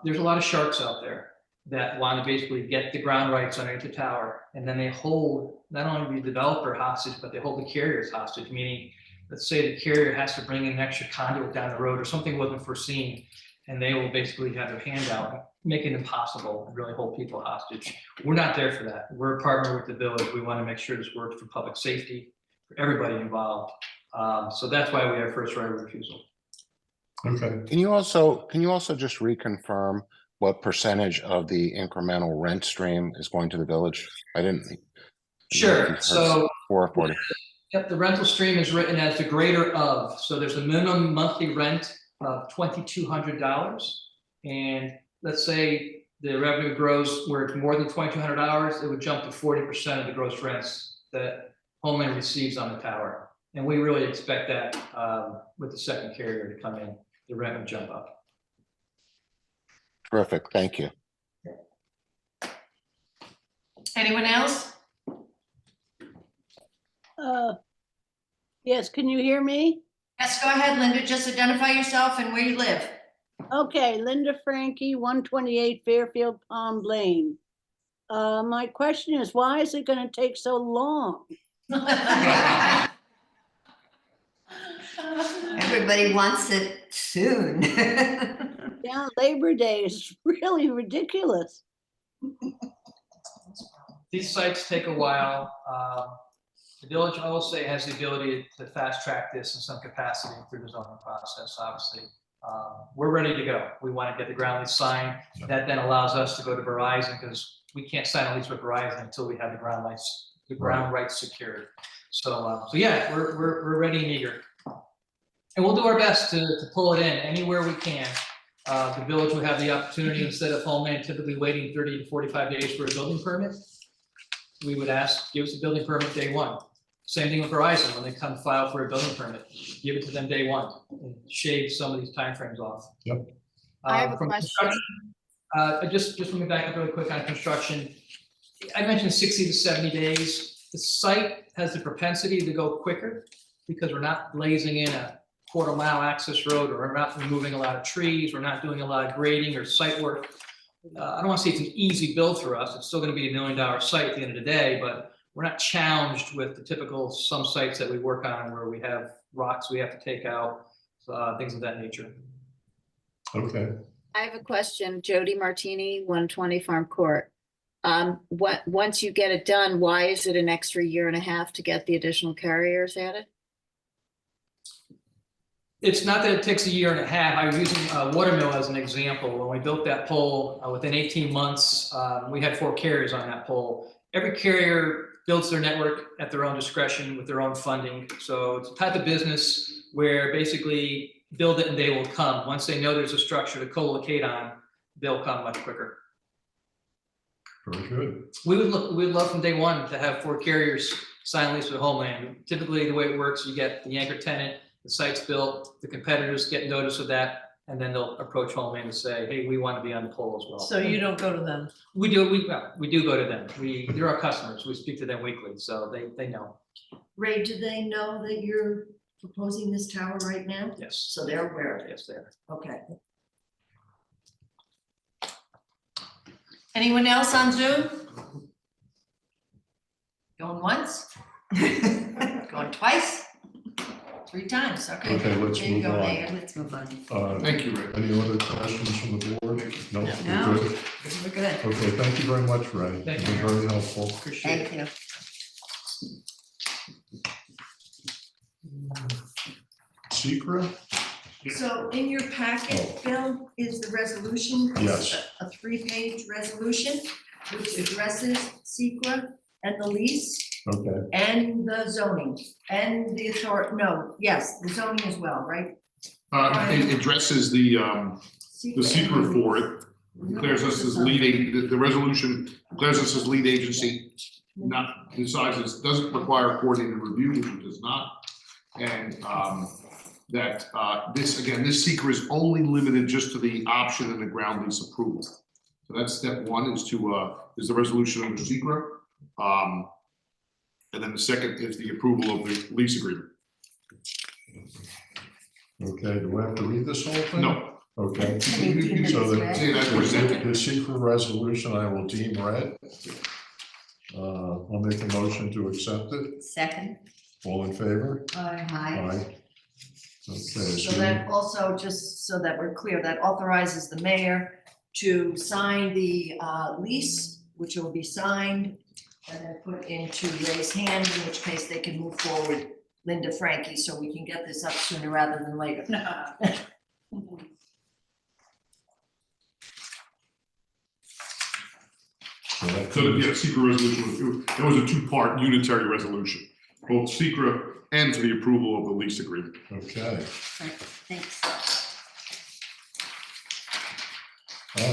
there's a lot of sharks out there that want to basically get the ground rights underneath the tower, and then they hold not only the developer hostage, but they hold the carriers hostage, meaning let's say the carrier has to bring in an extra conduit down the road or something wasn't foreseen, and they will basically have their hand out, make it impossible and really hold people hostage. We're not there for that. We're a partner with the village. We want to make sure this works for public safety, for everybody involved. So that's why we have first right of refusal. okay. Can you also just reconfirm what percentage of the incremental rent stream is going to the village? I didn't. Sure. So 440. Yep, the rental stream is written as the greater of. So there's a minimum monthly rent of $2,200. And let's say the revenue grows where it's more than $2,200, it would jump to 40% of the gross rents that Homeland receives on the tower. And we really expect that with the second carrier to come in, the rent would jump up. Terrific, thank you. Anyone else? Yes, can you hear me? Yes, go ahead, Linda. Just identify yourself and where you live. Okay, Linda Frankie, 128 Fairfield Pond Lane. My question is, why is it gonna take so long? Everybody wants it soon. Yeah, Labor Day is really ridiculous. These sites take a while. The village, I will say, has the ability to fast track this in some capacity through the zoning process, obviously. We're ready to go. We want to get the ground lease signed. That then allows us to go to Verizon, because we can't sign a lease with Verizon until we have the ground rights secured. So yeah, we're ready and eager. And we'll do our best to pull it in anywhere we can. The village will have the opportunity, instead of Homeland typically waiting 30 to 45 days for a building permit, we would ask, give us a building permit day one. Same thing with Verizon, when they come file for a building permit, give it to them day one and shave some of these timeframes off. Yep. I have a From question. just let me back up really quick on construction. I mentioned 60 to 70 days. The site has the propensity to go quicker because we're not blazing in a quarter-mile access road, or we're not removing a lot of trees, we're not doing a lot of grading or site work. I don't want to say it's an easy build for us. It's still going to be $1 million site at the end of the day, but we're not challenged with the typical some sites that we work on where we have rocks we have to take out, things of that nature. Okay. I have a question. Jody Martini, 120 Farm Court. Once you get it done, why is it an extra 1.5 years to get the additional carriers added? It's not that it takes 1.5 years. I was using Watermill as an example. When we built that pole, within 18 months, we had 4 carriers on that pole. Every carrier builds their network at their own discretion with their own funding. So it's a type of business where basically build it and they will come. Once they know there's a structure to co-locate on, they'll come much quicker. Very good. We'd love from day one to have 4 carriers sign lease with Homeland. Typically, the way it works, you get the anchor tenant, the site's built, the competitors get notice of that, and then they'll approach Homeland and say, hey, we want to be on the pole as well. So you don't go to them? We do go to them. They're our customers. We speak to them weekly, so they know. Ray, do they know that you're proposing this tower right now? Yes. So they're aware of it? Yes, they're. Okay. Anyone else on Zoom? Going once? Going twice? 3 times, okay. Okay, let's There you move go, on. Mayor. Let's move on. Thank you, Ray. Any other questions from the board? No, No. we're good. We're good. Okay, thank you very much, Ray. Thank You've you. been very helpful. Appreciate it. Thank you. Secra? So in your packet, Bill, is the resolution. Yes. A 3-page resolution which addresses SECR and the lease Okay, and the zoning and the the zoning as well, right? It addresses the secret for it, declares us as the resolution declares us as lead agency, not decides it doesn't require coordinated review, which it does not. And that this secret is only limited just to the option and the ground lease approval. So that's step one, is the resolution under secret. And then the second is the approval of the lease agreement. okay, do we have to read this whole thing? No. Okay. Can you deem it So as the read? Say that for a second. the secret resolution I will deem read. I'll make a motion to accept it. Second. All in favor? Aye. Aye. Okay, So that also, just so that we're clear, that authorizes the mayor to sign the lease, which will be signed and then put into Ray's hand, in which case they can move forward, Linda Frankie, so we can get this up sooner rather than later. so that So the secret resolution, it was a 2-part unitary resolution, both secret and for the approval of the lease agreement. Okay. Thanks.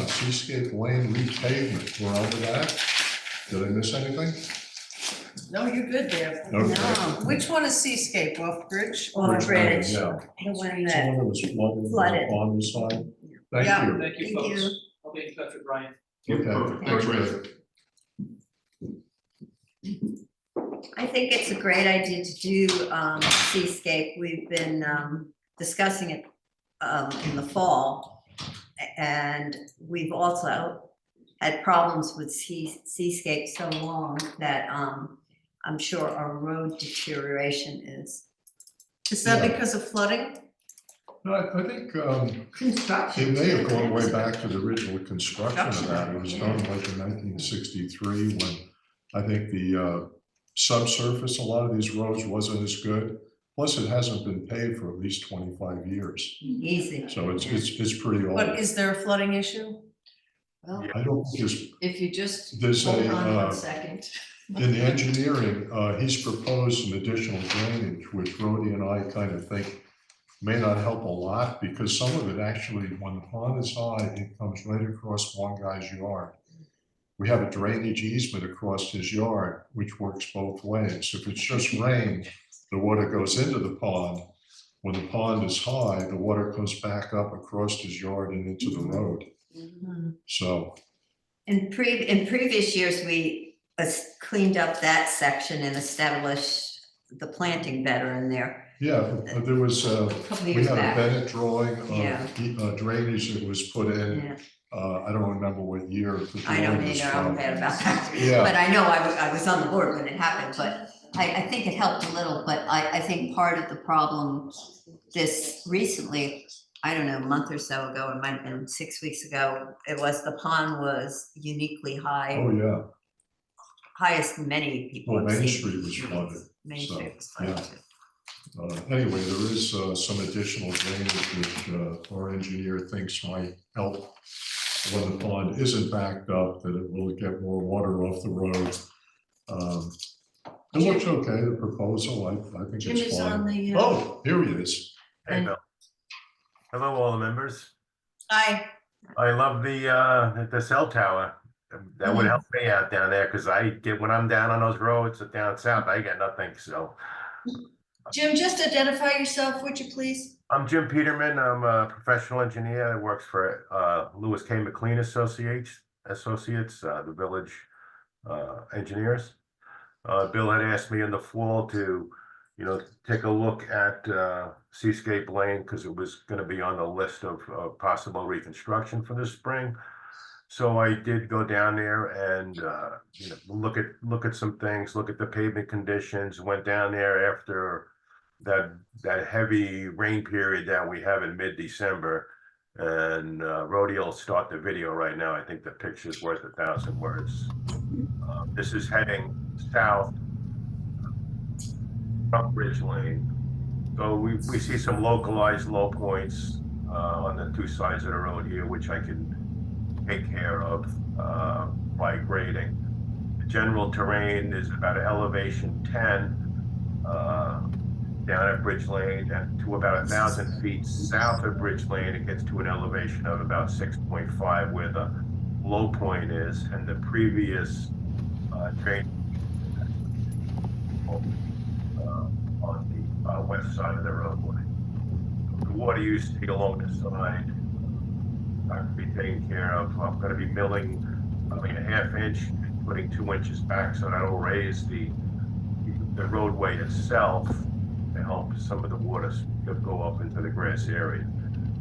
Seascape Lane repavement, we're on to that. Did I miss anything? No, you're good there. Okay. Which one is Seascape, off Bridge? On Bridge Lane, Bridge. yeah. The one that, Someone that was flooded Flooded. on the side. Thank Yeah. you. Thank you, Thank folks. you. I'll be in touch with Brian. Yeah, Okay, perfect. Thanks, very Ray. good. I think it's a great idea to do Seascape. We've been discussing it in the fall. And we've also had problems with Seascape so long that I'm sure our road deterioration is. Is that Yeah. because of flooding? No, I think it Construction. may have gone way back to the original construction of that. It was Yeah. done like in 1963 when I think the subsurface, a lot of these roads wasn't as good. Plus, it hasn't been paved for at least 25 years. Easy. So it's pretty old. But is there a flooding issue? Well, I don't think there's, if you just There's hold a, on 1 uh, second. in the engineering, he's proposed some additional drainage, which Rhodey and I kind of think may not help a lot because some of it actually, when the pond is high, it comes right across one guy's yard. We have a drainage easement across his yard, which works both ways. If it's just rain, the water goes into the pond. When the pond is high, the water comes back up across his yard and into the road. So, In previous years, we cleaned up that section and established the planting better in there. yeah, there was, Couple we years had a back. Bennett drawing Yeah. of drainage that was put in. Yeah. I don't remember what year. the I don't drawing was either, I'm from. bad about that. Yeah. But I know I was on the board when it happened, but I think it helped a little, but I think part of the problem this recently, I don't know, a month or so ago, it might have been 6 weeks ago, it was the pond was uniquely high, Oh, yeah. highest many people Well, have Main seen. Street was flooded. Main so, Street was flooded yeah. too. Anyway, there is some additional drainage which our engineer thinks might help when the pond isn't backed up, that it will get more water off the road. It looks okay, the proposal, I think Jim it's is on fine. the. Oh, here he is. Hey, Bill. Hello, all the members. Hi. I love the cell tower. That would help me out down there because when I'm down on those roads down south, I get nothing. So Jim, just identify yourself, would you please? I'm Jim Peterman. I'm a professional engineer that works for Lewis K. McLean Associates, the village engineers. Bill had asked me in the fall to, take a look at Seascape Lane because it was going to be on the list of possible reconstruction for this spring. So I did go down there and look at some things, look at the pavement conditions. Went down there after that heavy rain period that we have in mid-December. And Rhodey will start the video right now. I think the picture's worth 1,000 words. This is heading south up Ridge Lane. So we see some localized low points on the two sides of the road here, which I can take care of by grading. The general terrain is about elevation 10 down at Bridge Lane, and to about 1,000 feet south of Bridge Lane, it gets to an elevation of about 6.5 where the low point is, and the previous drain on the west side of the roadway. The water you see along the side to be taken care of. I'm going to be milling probably a ½ inch, putting 2 inches back, so that'll raise the roadway itself to help some of the water go up into the grass area.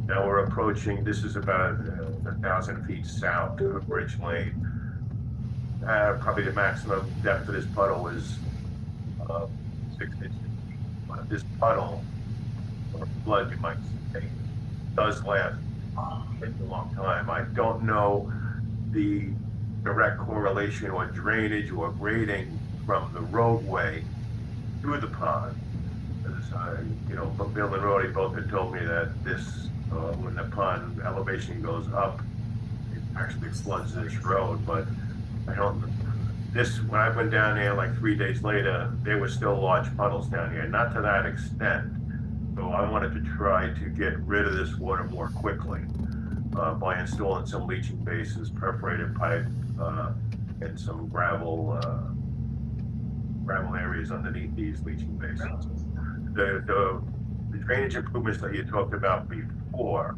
Now we're approaching, this is about 1,000 feet south of Bridge Lane. Probably the maximum depth of this puddle is 6 inches. But this puddle, or flood you might say, does last a long time. I don't know the direct correlation or drainage or grading from the roadway to the pond. But Bill and Rhodey both had told me that this, when the pond elevation goes up, it actually floods this road, but I don't, when I went down there like 3 days later, there were still large puddles down here, not to that extent. So I wanted to try to get rid of this water more quickly by installing some leaching bases, perforated pipe, and some gravel areas underneath these leaching basins. The drainage improvements that you talked about before,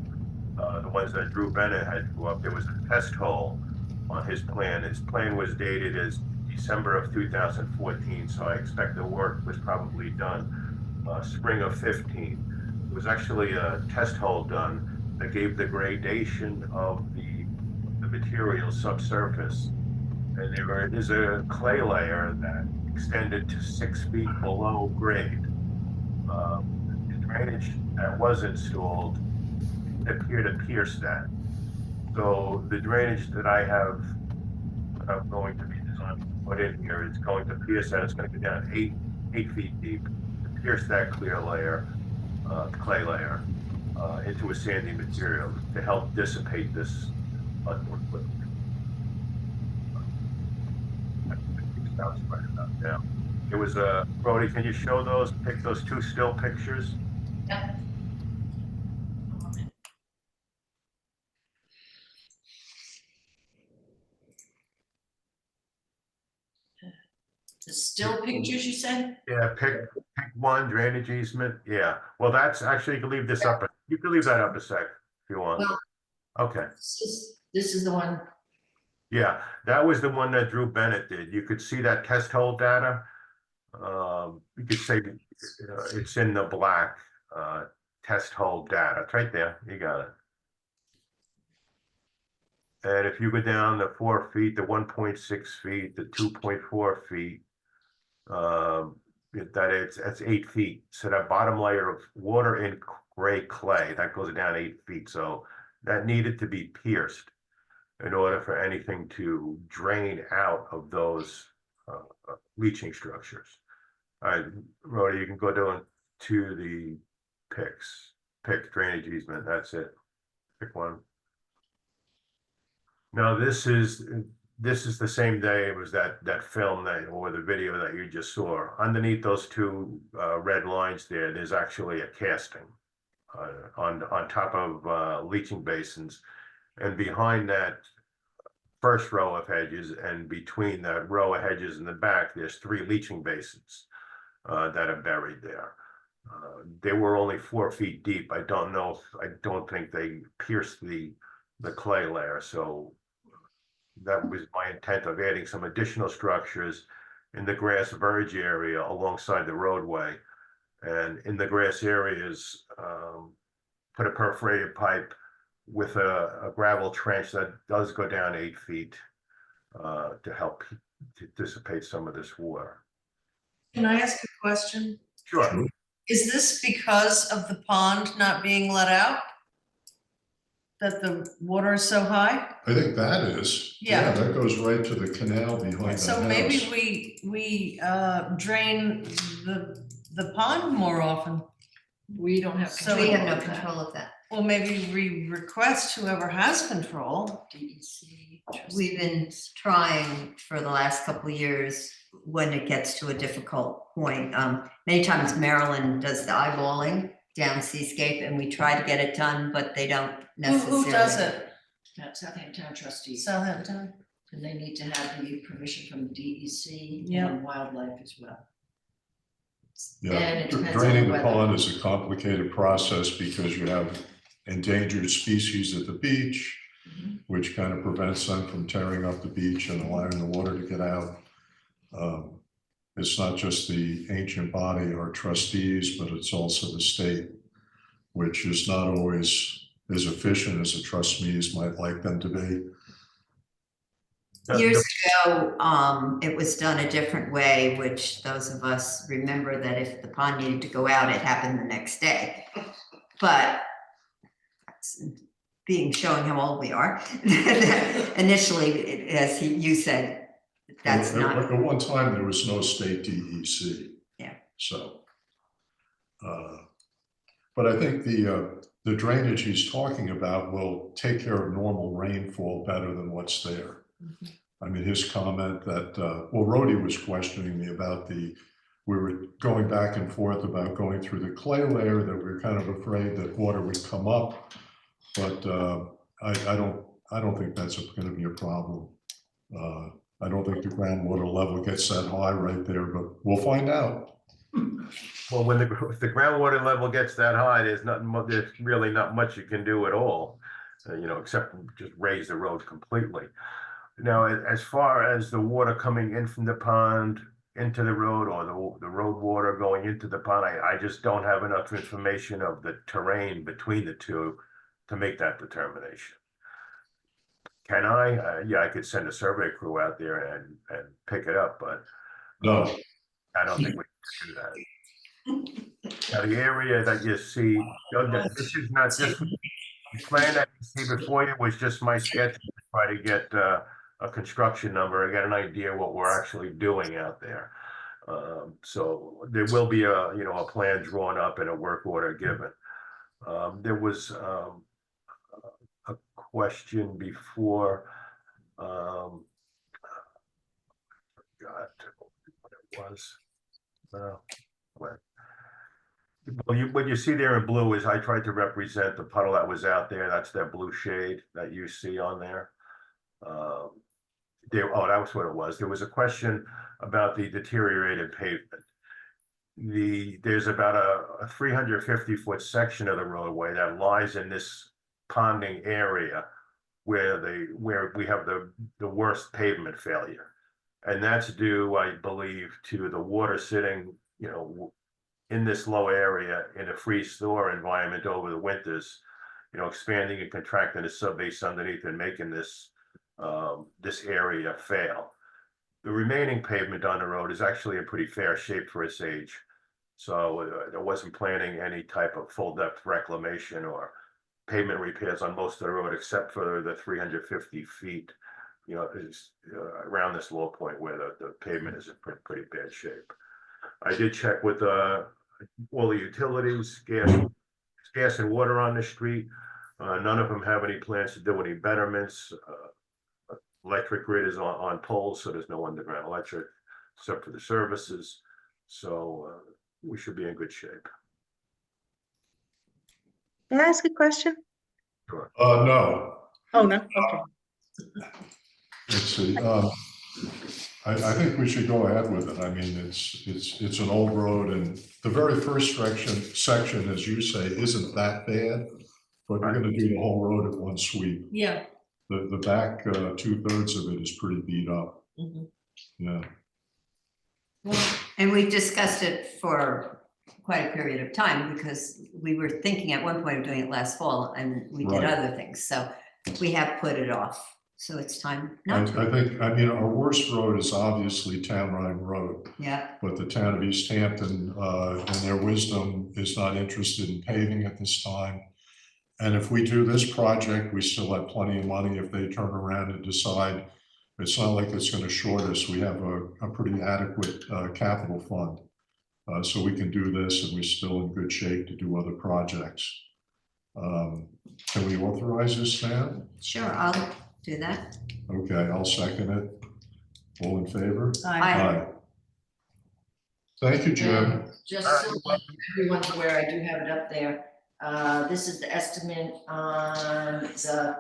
the ones that Drew Bennett had drew up, there was a test hole on his plan. His plan was dated as December of 2014, so I expect the work was probably done spring of 15. It was actually a test hole done that gave the gradation of the material subsurface. And there is a clay layer that extended to 6 feet below grade. The drainage that was installed appeared to pierce that. So the drainage that I'm going to be designed to put in here is going to pierce that. It's going to go down 8 feet deep, to pierce that clear layer, clay layer, into a sandy material to help dissipate this more quickly. Sounds right about now. It was Brody, can you show pick those two still pictures? Yeah. The still pictures you said? Yeah, pick one, drainage easement. Yeah, well, that's actually, you can leave this up. You can leave that up a sec if you want. Well, Okay. This is the one. Yeah, that was the one that Drew Bennett did. You could see that test hole data. You could say it's in the black test hole data. It's right there. You got it. And if you go down the 4 feet, the 1.6 feet, the 2.4 feet, that's 8 feet. So that bottom layer of water in gray clay, that goes down 8 feet. So that needed to be pierced in order for anything to drain out of those leaching structures. All right, Rhoda, you can go down to the picks. Pick drainage easement, that's it. Pick one. Now this is the same day. It was that film or the video that you just saw. Underneath those two red lines there's actually a casting on top of leaching basins, and behind that first row of hedges and between that row of hedges in the back, there's 3 leaching basins that are buried there. They were only 4 feet deep. I don't think they pierced the clay layer, so that was my intent of adding some additional structures in the grass verge area alongside the roadway. And in the grass areas, put a perforated pipe with a gravel trench that does go down 8 feet to help to dissipate some of this water. Can I ask a question? Sure. Is this because of the pond not being let out? That the water is so high? I think that is. Yeah. That goes right to the canal behind the So house. maybe we drain the pond more often. We don't have So We control have no of that. control of that. Well, maybe we request whoever has control. DEC. We've been trying for the last couple of years when it gets to a difficult point. Many times Maryland does the eyeballing down Seascape and we try to get it done, but they don't necessarily. Who does it? Southampton Trustees, Southampton? and they need to have the permission from the DEC Yeah. and wildlife as well. Yeah, And it depends on draining the the weather. pond is a complicated process because you have endangered species at the beach, which kind of prevents them from tearing up the beach and allowing the water to get out. It's not just the ancient body or trustees, but it's also the state, which is not always as efficient as the trustees might like them to be. Years ago, it was done a different way, which those of us remember that if the pond needed to go out, it happened the next day. But showing how old we are, initially, as you said, that's not. At one time, there was no state DEC. Yeah. So, but I think the drainage he's talking about will take care of normal rainfall better than what's there. I mean, his comment that, well, Rhodey was questioning me about we were going back and forth about going through the clay layer, that we we're kind of afraid that water would come up. But I don't think that's going to be a problem. I don't think the groundwater level gets that high right there, but we'll find out. Well, when if the groundwater level gets that high, there's really not much you can do at all, except just raise the road completely. Now, as far as the water coming in from the pond into the road, or the road water going into the pond, I just don't have enough information of the terrain between the two to make that determination. Can I? Yeah, I could send a survey crew out there and pick it up, but No, I don't think we can do that. Now, the area that you see, this is not this plan that you see before you was just my sketch to try to get a construction number and get an idea what we're actually doing out there. So there will be a plan drawn up and a work order given. There was a question before. God, what it was. What you see there in blue is I tried to represent the puddle that was out there. That's that blue shade that you see on there. Oh, that was what it was. There was a question about the deteriorated pavement. There's about a 350-foot section of the roadway that lies in this ponding area where we have the worst pavement failure. And that's due, I believe, to the water sitting, in this low area in a freeze-thaw environment over the winters, expanding and contracting the subbase underneath and making this area fail. The remaining pavement on the road is actually in pretty fair shape for its age. So there wasn't planning any type of full depth reclamation or pavement repairs on most of the road, except for the 350 feet, around this low point where the pavement is in pretty bad shape. I did check with all the utilities, gas and water on the street. None of them have any plans to do any betterments. Electric grid is on poles, so there's no underground electric except for the services. So we should be in good shape. Can I ask a question? Sure. no. Oh, no, okay. Let's see. I think we should go ahead with it. I mean, it's an old road, and the very first section, as you say, isn't that bad, but we're gonna do the whole road at one sweep. Yeah. The back 2/3 of it is pretty beat up. Mhm. Yeah, And we've discussed it for quite a period of time because we were thinking at one point of doing it last fall and we did Right. other things. So we have put it off. So it's time I not to. think, I mean, our worst road is obviously Town Line Road, Yeah, but the town of East Hampton, in their wisdom, is not interested in paving at this time. And if we do this project, we still have plenty of money if they turn around and decide it's not like it's gonna short us. We have a pretty adequate capital fund. So we can do this and we're still in good shape to do other projects. Can we authorize this now? sure, I'll do that. Okay, I'll second it. All in favor? Aye. Thank you, Jim. And just so everyone's aware, I do have it up there. This is the estimate on the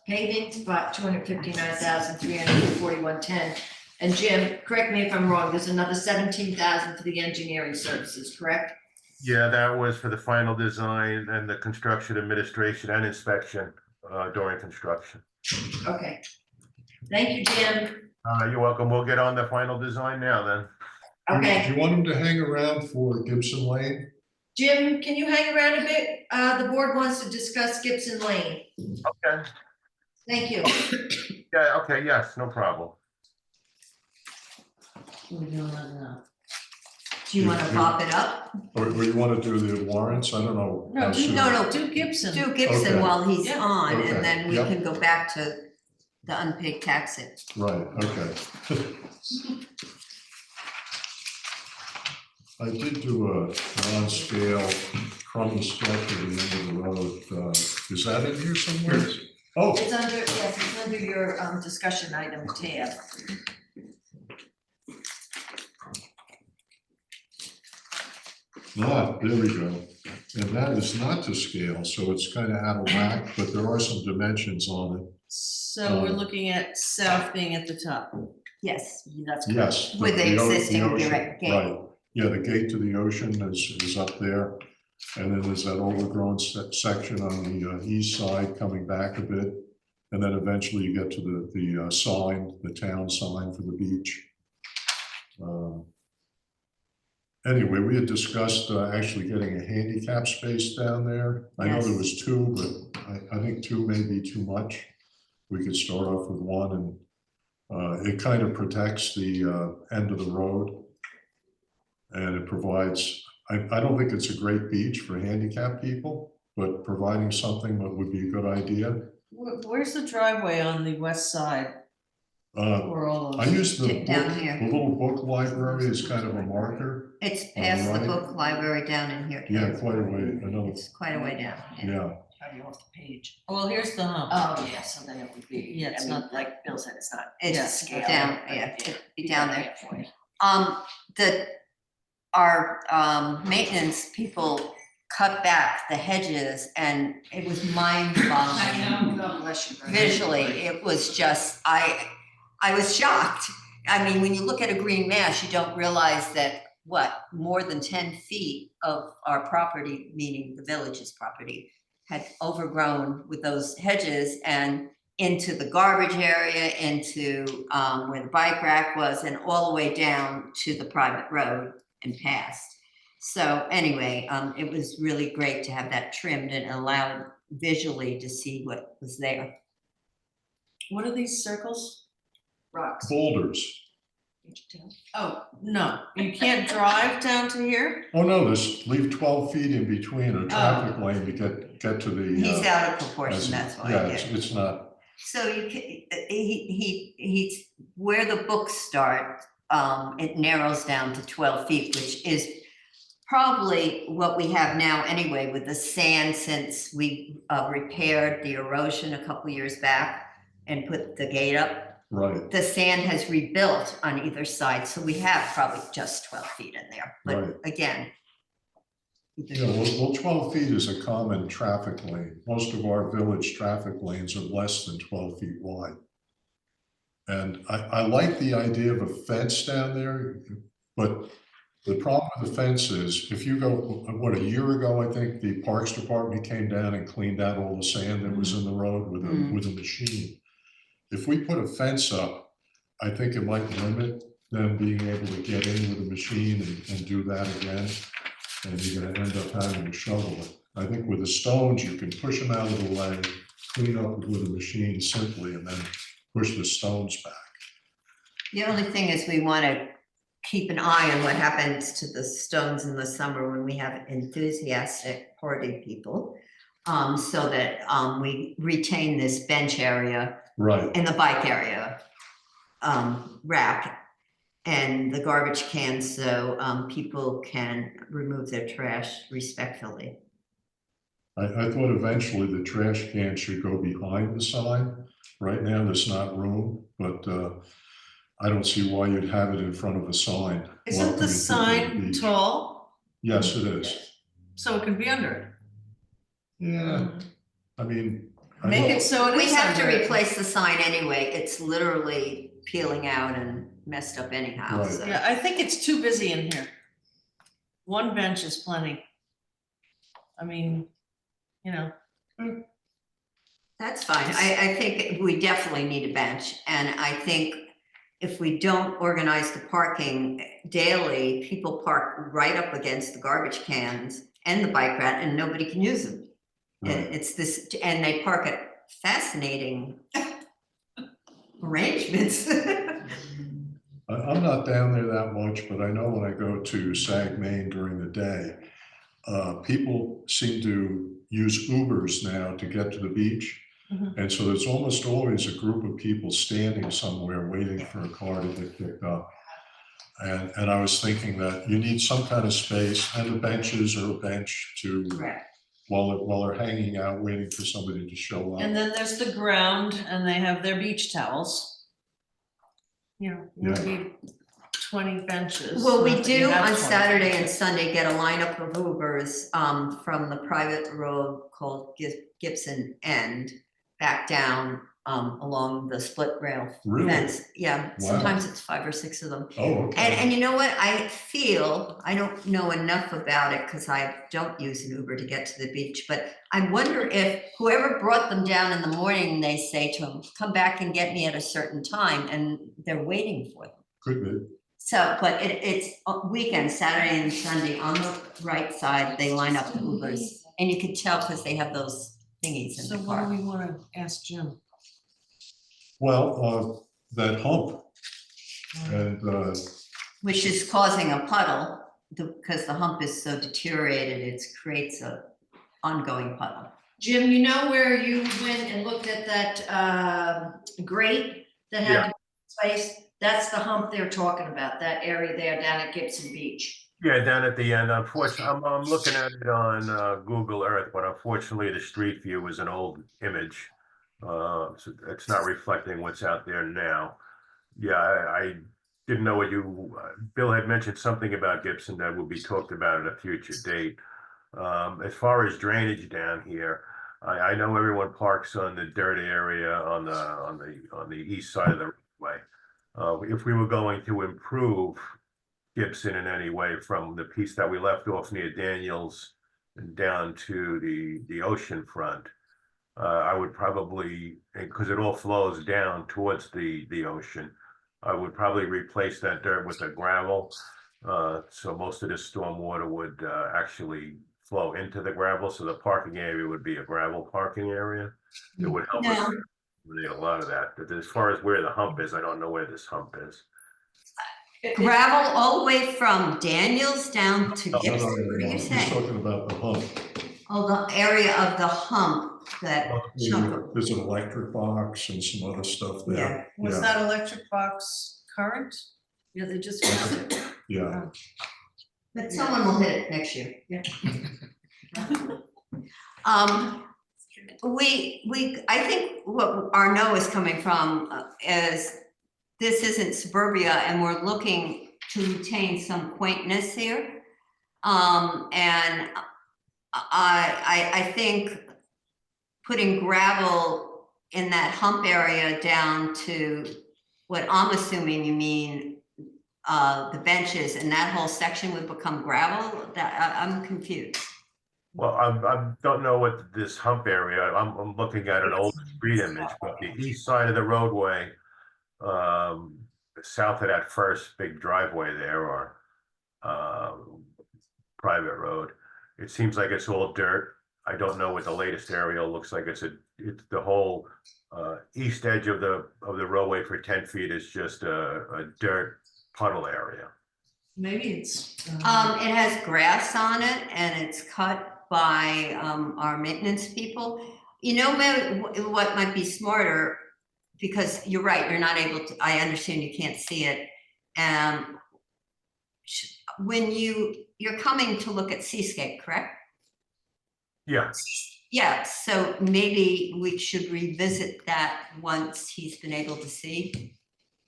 paving, about 259,341.10. And Jim, correct me if I'm wrong, there's another 17,000 for the engineering services, correct? Yeah, that was for the final design and the construction administration and inspection during construction. Okay. Thank you, Jim. You're welcome. We'll get on the final design now then. Okay. Do you want him to hang around for Gibson Lane? Jim, can you hang around a bit? The board wants to discuss Gibson Lane. Okay. Thank you. Yeah, okay, yes, no problem. Do you want to pop it up? Or you want to do the warrants? I don't know. how soon. No, Do Gibson. do Gibson Okay. while he's Yeah. on Okay, and then we yep. can go back to the unpaid taxes. Right, okay. I did do a on-scale from the sketch of the end of the road. Is that in here somewhere? Oh, It's under, yes, it's under your discussion item tab. there we go. And that is not to scale, so it's kind of out of whack, but there are some dimensions on it. So we're looking at south being at the top. Yes, That's Yes. With the o- existing ocean, direct gate. Right, yeah, the gate to the ocean is up there. And then there's that overgrown section on the east side coming back a bit. And then eventually you get to the sign, the town sign for the beach. Anyway, we had discussed actually getting a handicap space down there. I know there Yes. was two, but I think two may be too much. We could start off with one, and it kind of protects the end of the road. And it provides, I don't think it's a great beach for handicapped people, but providing something that would be a good idea. Where's the driveway on the west side? Or all I those? use the Down book, here. the little book library is kind of a marker. It's past the right. book library down in here. Yeah, quite a way, another, It's quite a way down. yeah. Probably off the page. Well, here's the hump. Oh, yeah, so then it would be, Yeah, it's I mean, not- like Bill said, it's not. It's scale, down, but yeah, it'd it'd be down there. for you. Our maintenance people cut back the hedges and it was mind-boggling. God bless you. Brenda. Visually, it was just, I was shocked. I mean, when you look at a green mass, you don't realize that, more than 10 feet of our property, meaning the village's property, had overgrown with those hedges and into the garbage area, into where the bike rack was, and all the way down to the private road and past. So anyway, it was really great to have that trimmed and allowed visually to see what was there. What are these circles? Rocks. Boulders. Oh, no, you can't drive down to here? Oh, no, there's, leave 12 feet in between a traffic lane to get to the. He's out of proportion, as- that's why, Yeah, yeah. it's not, So you can, he's, where the books start, it narrows down to 12 feet, which is probably what we have now anyway with the sand, since we repaired the erosion a couple years back and put the gate up. right, The sand has rebuilt on either side, so we have probably just 12 feet in there, Right. but again. yeah, well, 12 feet is a common traffic lane. Most of our village traffic lanes are less than 12 feet wide. And I like the idea of a fence down there, but the problem with the fence is, if you go, what, a year ago, I think the Parks Department came down and cleaned out all the sand that was in the road with a machine. If we put a fence up, I think it might limit them being able to get in with a machine and do that again. And you're gonna end up having to shovel it. I think with the stones, you can push them out of the way, clean up with a machine simply, and then push the stones back. The only thing is we want to keep an eye on what happens to the stones in the summer when we have enthusiastic party people. So that we retain this bench area Right. and the bike area rack and the garbage cans, so people can remove their trash respectfully. I thought eventually the trash can should go behind the sign. Right now, there's not room, but I don't see why you'd have it in front of a sign. Isn't welcoming the people to sign beach. tall? Yes, it is. So it can be under it. Yeah, I mean. I Make don't- it so it We is have to under it. replace the sign anyway. It's literally peeling out and messed up anyhow, Right. so. Yeah, I think it's too busy in here. One bench is plenty. I mean, you know. That's fine. I think we definitely need a bench, and I think if we don't organize the parking daily, people park right up against the garbage cans and the bike rack, and nobody can use them. And Right. it's this, and they park at fascinating arrangements. I'm not down there that much, but I know when I go to Sag Main during the day, people seem to use Ubers now to get to the beach. And so there's almost always a group of people standing somewhere waiting for a car to get picked up. And I was thinking that you need some kind of space and the benches or a bench to, Correct. while they're hanging out, waiting for somebody to show up. And then there's the ground and they have their beach towels. You know, maybe 20 benches. Well, we not that you do have on 20 Saturday and benches. Sunday get a lineup of Ubers from the private road called Gibson End back down along the split rail Really? fence. Yeah, Wow. sometimes it's 5 or 6 of them. Oh, okay. And you know what, I feel, I don't know enough about it because I don't use an Uber to get to the beach, but I wonder if whoever brought them down in the morning, they say to them, come back and get me at a certain time, and they're waiting for them. Could be. So, but it's weekend, Saturday and Sunday, on the right side, they line up the Ubers, and you can tell because they have those thingies in So the what do car. we want to ask Jim? Well, that hump and Which is causing a puddle, because the hump is so deteriorated, it creates a ongoing puddle. Jim, you know where you went and looked at that grate that had the space? That's the hump they're talking about, that area there down at Gibson Beach. Yeah, down at the end, unfortunately, I'm looking at it on Google Earth, but unfortunately the street view is an old image. So it's not reflecting what's out there now. Yeah, I didn't know what you, Bill had mentioned something about Gibson that will be talked about at a future date. As far as drainage down here, I know everyone parks on the dirt area on the east side of the roadway. If we were going to improve Gibson in any way from the piece that we left off near Daniels and down to the ocean front, I would probably, because it all flows down towards the ocean, I would probably replace that dirt with a gravel. So most of this storm water would actually flow into the gravel. So the parking area would be a gravel parking area. It would help us eliminate a lot of that. But as far as where the hump is, I don't know where this hump is. Gravel all the way from Daniels down to No, Gibson, no, what are you he's saying? talking about the hump. Oh, the area of the hump, that chunk of, There's an electric box and some other stuff yeah. there. Was that electric box current? Yeah, they just fixed it. Yeah. But someone will hit it next year. Yeah. I think what our no is coming from is this isn't suburbia and we're looking to retain some quaintness here. And I think putting gravel in that hump area down to what I'm assuming you mean, the benches and that whole section would become gravel? I'm confused. Well, I don't know what this hump area, I'm looking at an old street image, but the east side of the roadway, south of that first big driveway there, or private road, it seems like it's all dirt. I don't know what the latest aerial looks like. It's the whole east edge of the roadway for 10 feet is just a dirt puddle area. Maybe it's. It has grass on it and it's cut by our maintenance people. You know, maybe what might be smarter, because you're right, you're not able to, I understand you can't see it. When you're coming to look at Seascape, correct? Yeah. Yeah, so maybe we should revisit that once he's been able to see.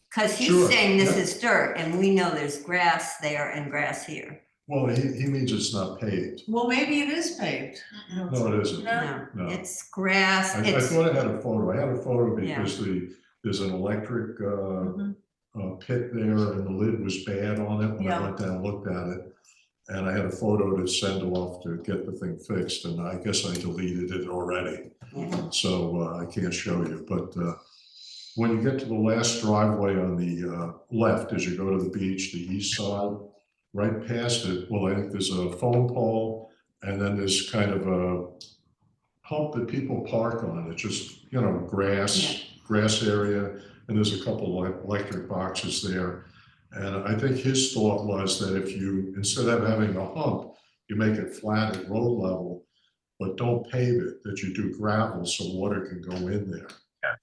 Because he's Sure, saying this yeah. is dirt and we know there's grass there and grass here. Well, he means it's not paved. Well, maybe it is paved. No, it isn't. No. No. It's grass. I It's thought I had a photo. I had a photo Yeah. because there's an electric Mhm. pit there and the lid was bad on it when I Yeah. went down and looked at it. And I had a photo to send off to get the thing fixed, and I guess I deleted it already. So I can't show you, but when you get to the last driveway on the left, as you go to the beach, the east side, right past it, well, I think there's a phone pole, and then there's kind of a hump that people park on. It's just, you know, grass area, and there's a couple of electric boxes there. And I think his thought was that if you, instead of having a hump, you make it flat at road level, but don't pave it, that you do gravel so water can go in there. Yeah.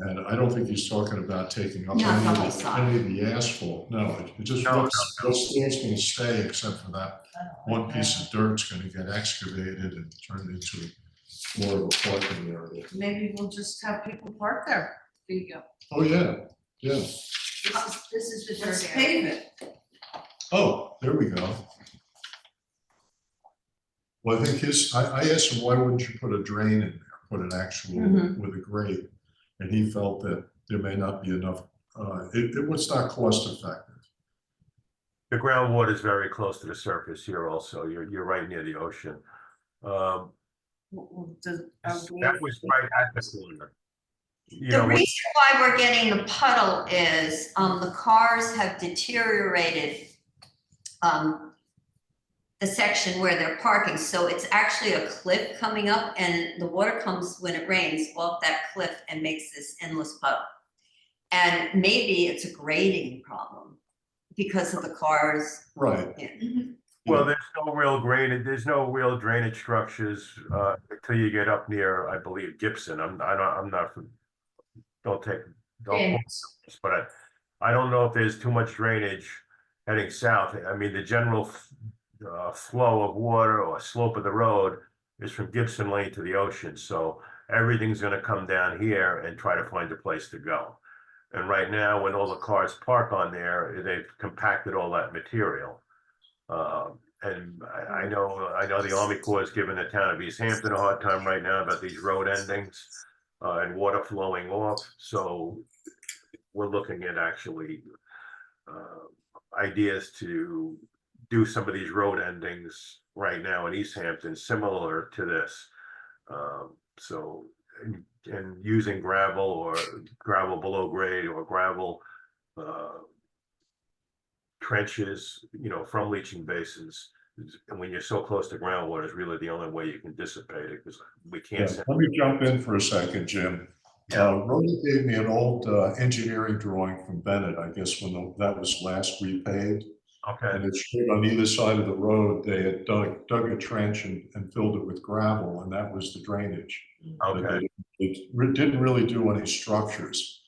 And I don't think he's talking about taking up Not the whole any side. of the asphalt. No, it just No, what's still gonna stay except for that one piece of dirt's gonna get excavated and turned into more of a parking area. Maybe we'll just have people park there. There you go. Oh, yeah, yeah. This is the dirt area. Pave it. Oh, there we go. Well, I think I asked him, why wouldn't you put a drain in there, put an actual with a grate? And he felt that there may not be enough, it was not cost effective. The groundwater is very close to the surface here also. You're right near the ocean. That was right at the corner. You The know, reason why we're getting the puddle is the cars have deteriorated the section where they're parking. So it's actually a cliff coming up and the water comes when it rains off that cliff and makes this endless puddle. And maybe it's a grading problem because of the cars. Right. Yeah. well, there's no real drainage structures until you get up near, I believe, Gibson. I'm not. Don't quote this, but I don't know if there's too much drainage heading south. I mean, the general flow of water or slope of the road is from Gibson Lane to the ocean. So everything's going to come down here and try to find a place to go. And right now, when all the cars park on there, they've compacted all that material. And I know the Army Corps is giving the town of East Hampton a hard time right now about these road endings and water flowing off. So we're looking at actually ideas to do some of these road endings right now in East Hampton, similar to this. And using gravel or gravel below grade or gravel trenches, you know, from leaching basins. And when you're so close to groundwater, is really the only way you can dissipate it, because we can't. Yeah, let me jump in for a second, Jim. Rhoda gave me an old engineering drawing from Bennett, I guess when that was last repaved. Okay. And it showed on either side of the road, they had dug a trench and filled it with gravel, and that was the drainage. Okay. It didn't really do any structures,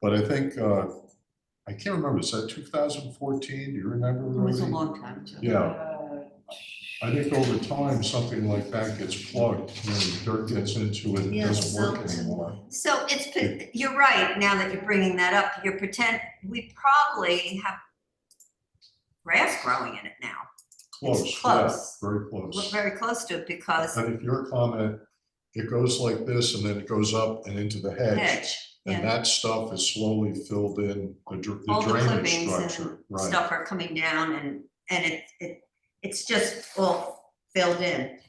but I think, I can't remember, is that 2014? Do you remember? It was a Rhoda? long time ago. Yeah. I think over time, something like that gets plugged, you know, dirt gets into it, it doesn't work anymore. So you're right, now that you're bringing that up, we probably have grass growing in it now. Close, Close. yeah, very close. We're very close to it because And if your comment, it goes like this and then it goes up and into the hedge. Yeah. And that stuff is slowly filled in, the All the drainage clippings and structure, right? stuff are coming down and it's just all filled in.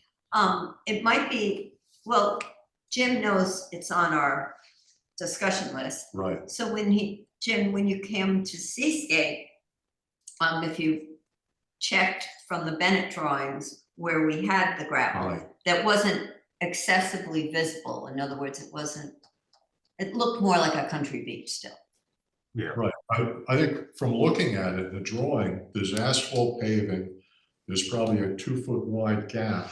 It might be, well, Jim knows it's on our discussion list. Right, So Jim, when you came to Seascape, if you checked from the Bennett drawings where we had the gravel, right. that wasn't excessively visible. In other words, it looked more like a country beach still. Yeah. Right, I think from looking at it, the drawing, there's asphalt paving, there's probably a 2-foot wide gap,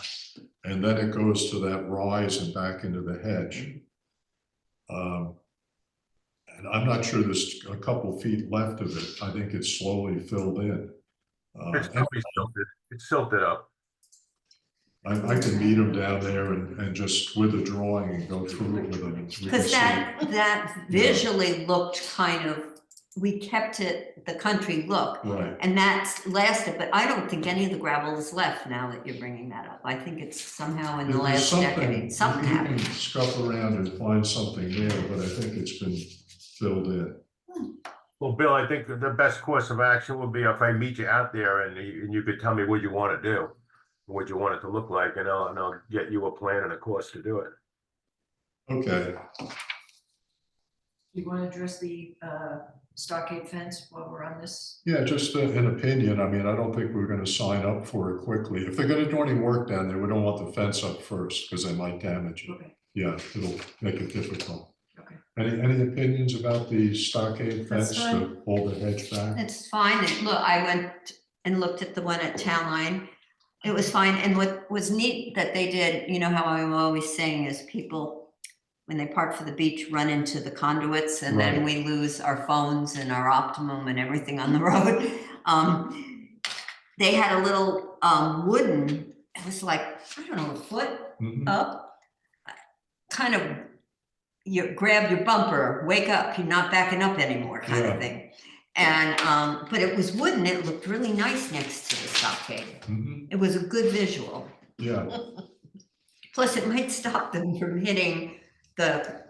and then it goes to that rise and back into the hedge. And I'm not sure there's a couple feet left of it, I think it's slowly filled in. It's probably silted, it's silted up. I can meet them down there and just with a drawing and go through it with them. We can Because see. that visually looked kind of, we kept it the country look. Right. And that's lasted, but I don't think any of the gravel is left now that you're bringing that up. I think it's somehow in the There's last decade, something you happened. can scuff around and find something there, but I think it's been filled in. Well, Bill, I think the best course of action would be if I meet you out there and you could tell me what you want to do, what you want it to look like, and I'll get you a plan and a course to do it. Okay, You want to address the stockade fence while we're on this? yeah, just an opinion. I mean, I don't think we're gonna sign up for it quickly. If they're gonna do any work down there, we don't want the fence up first, because they might damage it. Okay. Yeah, it'll make it difficult. Okay. Any opinions about the stockade That's fence to fine. hold the hedge back? It's fine. Look, I went and looked at the one at Town Line. It was fine. And what was neat that they did, you know how I'm always saying is people, when they park for the beach, run into the conduits and then Right. we lose our phones and our Optimum and everything on the road. They had a little wooden, it was like, I don't know, a foot Mhm. up. Kind of, you grab your bumper, wake up, you're not backing up anymore kind Yeah. of thing. And, but it was wooden, it looked really nice next to the stockade. Mhm. It was a good visual. Yeah, Plus, it might stop them from hitting the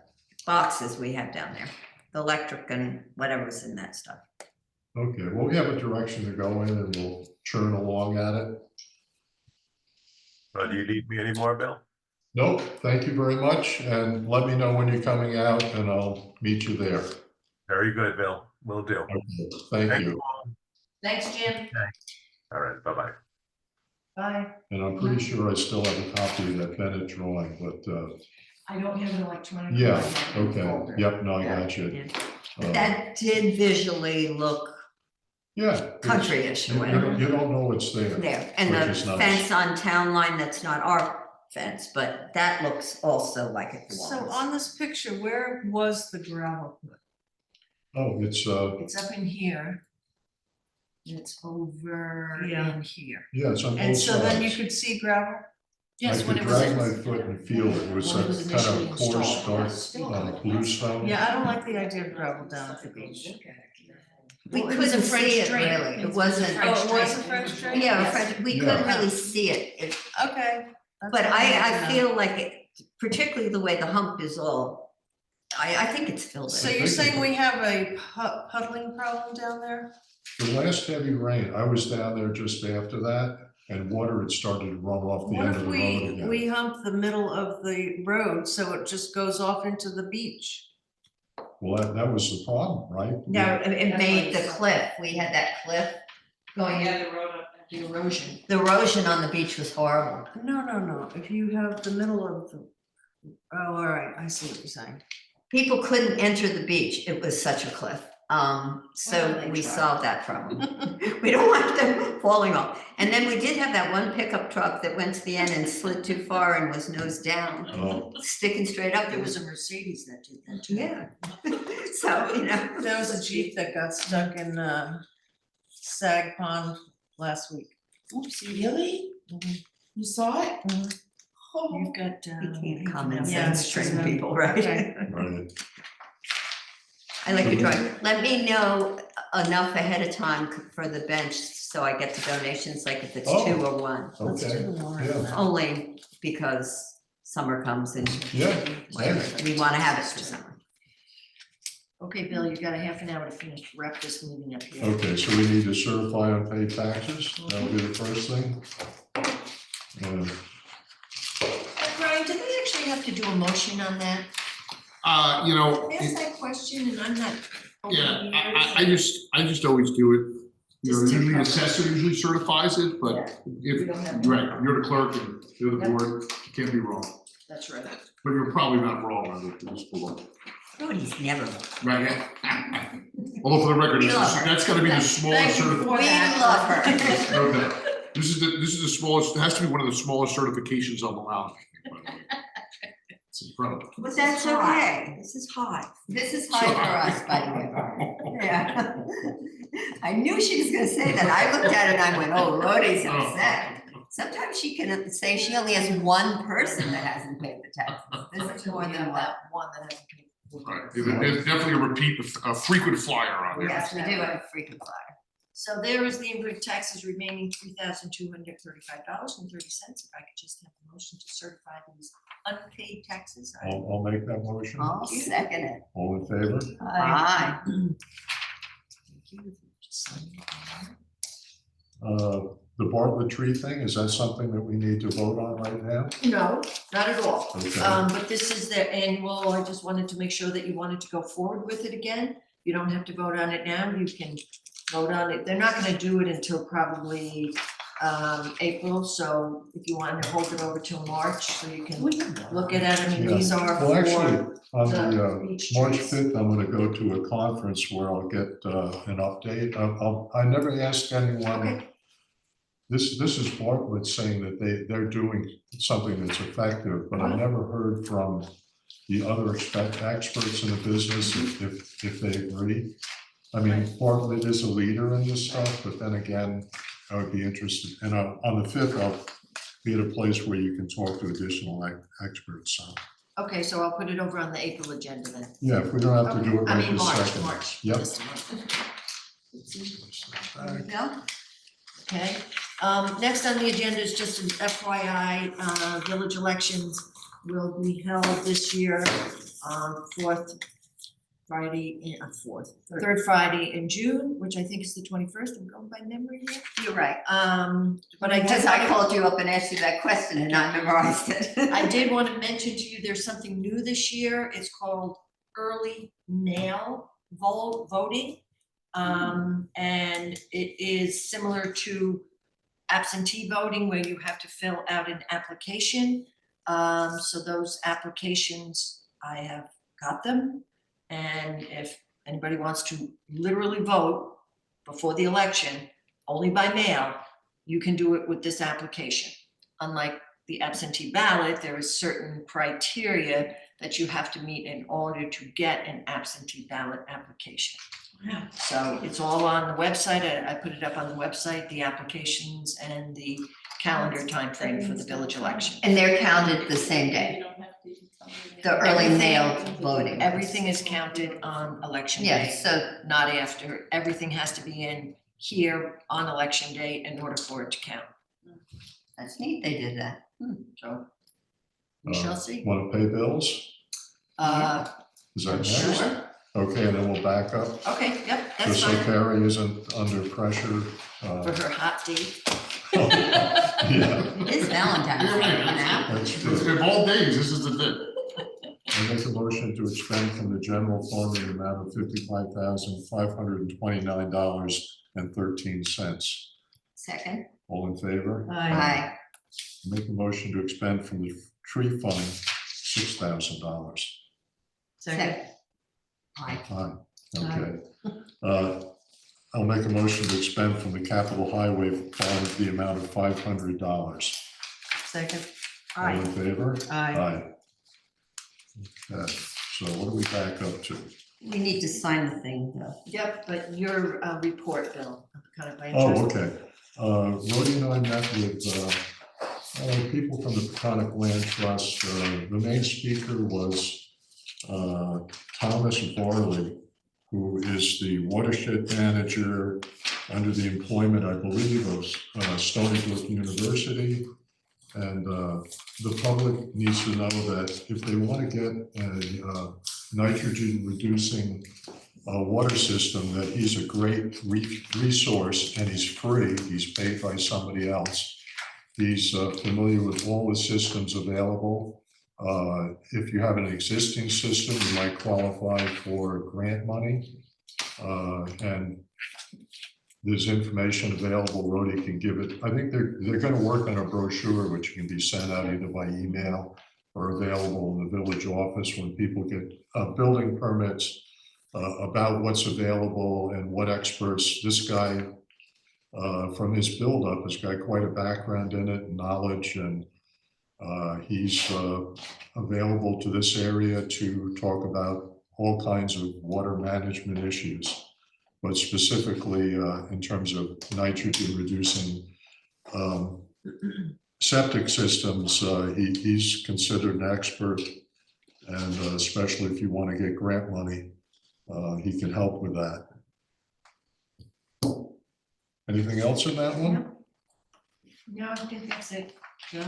boxes we have down there, the electric and whatever's in that stuff. okay. Well, we have a direction to go in and we'll churn along at it. Do you need me anymore, Bill? Nope, thank you very much, and let me know when you're coming out and I'll meet you there. Very good, Bill. Will do. Okay, thank you. Thanks, Jim. All right, bye-bye. Bye. And I'm pretty sure I still have a copy of that Bennett drawing, but, I don't have an electronic. yeah, I have a okay, folder. yep, no, I Yeah. got you. Yeah. Uh, That did visually look Yeah. it's- country-ish or You whatever. don't, you don't know what's there. There, and Which the is nice. fence on Town Line, that's not our fence, but that looks also like it belongs. So on this picture, where was the gravel put? Oh, it's It's up in here. It's over Yeah. in here. yeah, it's on And both so then you sides. could see gravel? I Yes, when could it was. drag my foot and feel it. It was when it a was kind initially of coarse, installed. dark, blue stone. Yeah, I don't like the idea of gravel down at the beach. We Well, it was a couldn't French see it drain. really, it It was a wasn't. French Oh, it was a French drain? Yeah, Yes. French, we Yeah. couldn't really see it, Okay. but I feel like it, particularly the way the hump is all, I think it's filled So in. you're saying we have a puddling problem down there? The last heavy rain, I was down there just after that, and water had started to run off the What end if of the road we again. hump the middle of the road so it just goes off into the beach? Well, that was the problem, right? No, it made the cliff, we had that cliff going in, the road up. The erosion. the erosion on the beach was horrible. No, if you have the middle of the, oh, all right, I see what you're saying. People couldn't enter the beach, it was such a cliff. So Well, they we tried. solved that problem. We don't want them falling off. And then we did have that one pickup truck that went to the end and slid too far and was nose down, Oh, sticking straight up. There was a Mercedes that did that too. Yeah. So, you know. There was a Jeep that got stuck in Sag Pond last week. Oopsie, really? You saw it? Oh. You've got. You can't common Yeah, sense train people, right? Okay. right. I like your drawing. Let me know enough ahead of time for the bench so I get the donations, like if it's Oh. 2 or 1. Let's do Okay, the warrant yeah. on that. Only because summer comes and Yeah, whatever, we wanna have it for summer. Okay, Bill, you got a half an hour to finish, wrap this meeting up here. Okay, so we need to certify unpaid taxes. That'll be the first thing. Brian, do they actually have to do a motion on that? You know, Ask that question and I'm not. over yeah, the I years. just always do it. You know, Just to usually the cover. assessor usually certifies it, but if, We don't have- right, you're the clerk and you're the Yep. board, you can't be wrong. That's right. But you're probably not wrong on this below. Nobody's never. Right, although for the record, We love her. that's gonna be the smallest Thank you certification. for We that. love her. Okay, this is the smallest, it has to be one of the smallest certifications I'm allowed. It's incredible. But that's okay. This is high. This is high for us, by the way. Yeah. I knew she was gonna say that. I looked at it and I went, oh, Rhoda's upset. Sometimes she can say she only has one person that hasn't paid the taxes. This is more than one. One that hasn't paid. Right, there's definitely a repeat, a frequent flyer on there. Yes, we do have a freaking flyer. So there is the input taxes remaining $3,235.30. If I could just have a motion to certify these unpaid taxes. I'll make that motion. I'll second it. All in favor? Aye. Thank you. Just sign it. The Bartlett tree thing, is that something that we need to vote on right now? No, not at all. Okay. But this is their annual, I just wanted to make sure that you wanted to go forward with it again. You don't have to vote on it now, you can vote on it. They're not gonna do it until probably April, so if you want to hold it over till March, so you can look at it. I mean, Yeah. these are Well, actually, for on the the beach March trees. 5th, I'm gonna go to a conference where I'll get an update. I never asked anyone. Okay. This is Bartlett saying that they're doing something that's effective, but I never heard from the other experts in the business if they agree. I mean, Bartlett is a leader in this stuff, but then again, I would be interested, and on the 5th, I'll be at a place where you can talk to additional experts, so. Okay, so I'll put it over on the April agenda then. Yeah, if we don't have to do it I right mean, this March, second. March. Yep. This month. Bill? Okay, next on the agenda is just an FYI, village elections will be held this year on third Friday in June, which I think is the 21st. I'm going by memory here. You're right. But I Because did, I called you up and asked you that question and I memorized it. I did want to mention to you, there's something new this year. It's called early mail voting. And it is similar to absentee voting where you have to fill out an application. So those applications, I have got them. And if anybody wants to literally vote before the election, only by mail, you can do it with this application. Unlike the absentee ballot, there is certain criteria that you have to meet in order to get an absentee ballot application. So it's all on the website. I put it up on the website, the applications and the calendar timeframe for the village election. And they're counted the same day, the early mail voting. Everything is counted on election day. Yes, so Not after. Everything has to be in here on election day in order for it to count. that's neat, they did that. So we shall see. Want to pay bills? Is that next? Sure. Okay, and then we'll back up, Okay, yep, that's just so fine. Carrie isn't under pressure. For her hot date. Yeah, It's Valentine's Day, you know? that's true. Of all days, this is the day. I make a motion to expend from the general fund in the amount of $55,529.13. Second. All in favor? Aye. Make a motion to expend from the tree fund $6,000. Second. Aye. Aye, okay. I'll make a motion to expend from the capital highway fund the amount of $500. Second. All in favor? Aye. Aye. Okay, so what do we back up to? We need to sign the thing though. Yep, but your report, Bill, kind of by Oh, interest. okay. Rhodey and I met with people from the Peconic Land Trust. The main speaker was Thomas Barley, who is the watershed manager under the employment, I believe, of Stony Brook University. And the public needs to know that if they want to get a nitrogen reducing water system, that he's a great resource and he's free. He's paid by somebody else. He's familiar with all the systems available. If you have an existing system, you might qualify for grant money. And there's information available. Rhodey can give it. I think they're going to work on a brochure which can be sent out either by email or available in the village office when people get building permits, about what's available and what experts. This guy, from his buildup, has got quite a background in it, knowledge, and he's available to this area to talk about all kinds of water management issues, but specifically in terms of nitrogen reducing septic systems. He's considered an expert, and especially if you want to get grant money, he can help with that. Anything else in that one? No, I think that's it. No,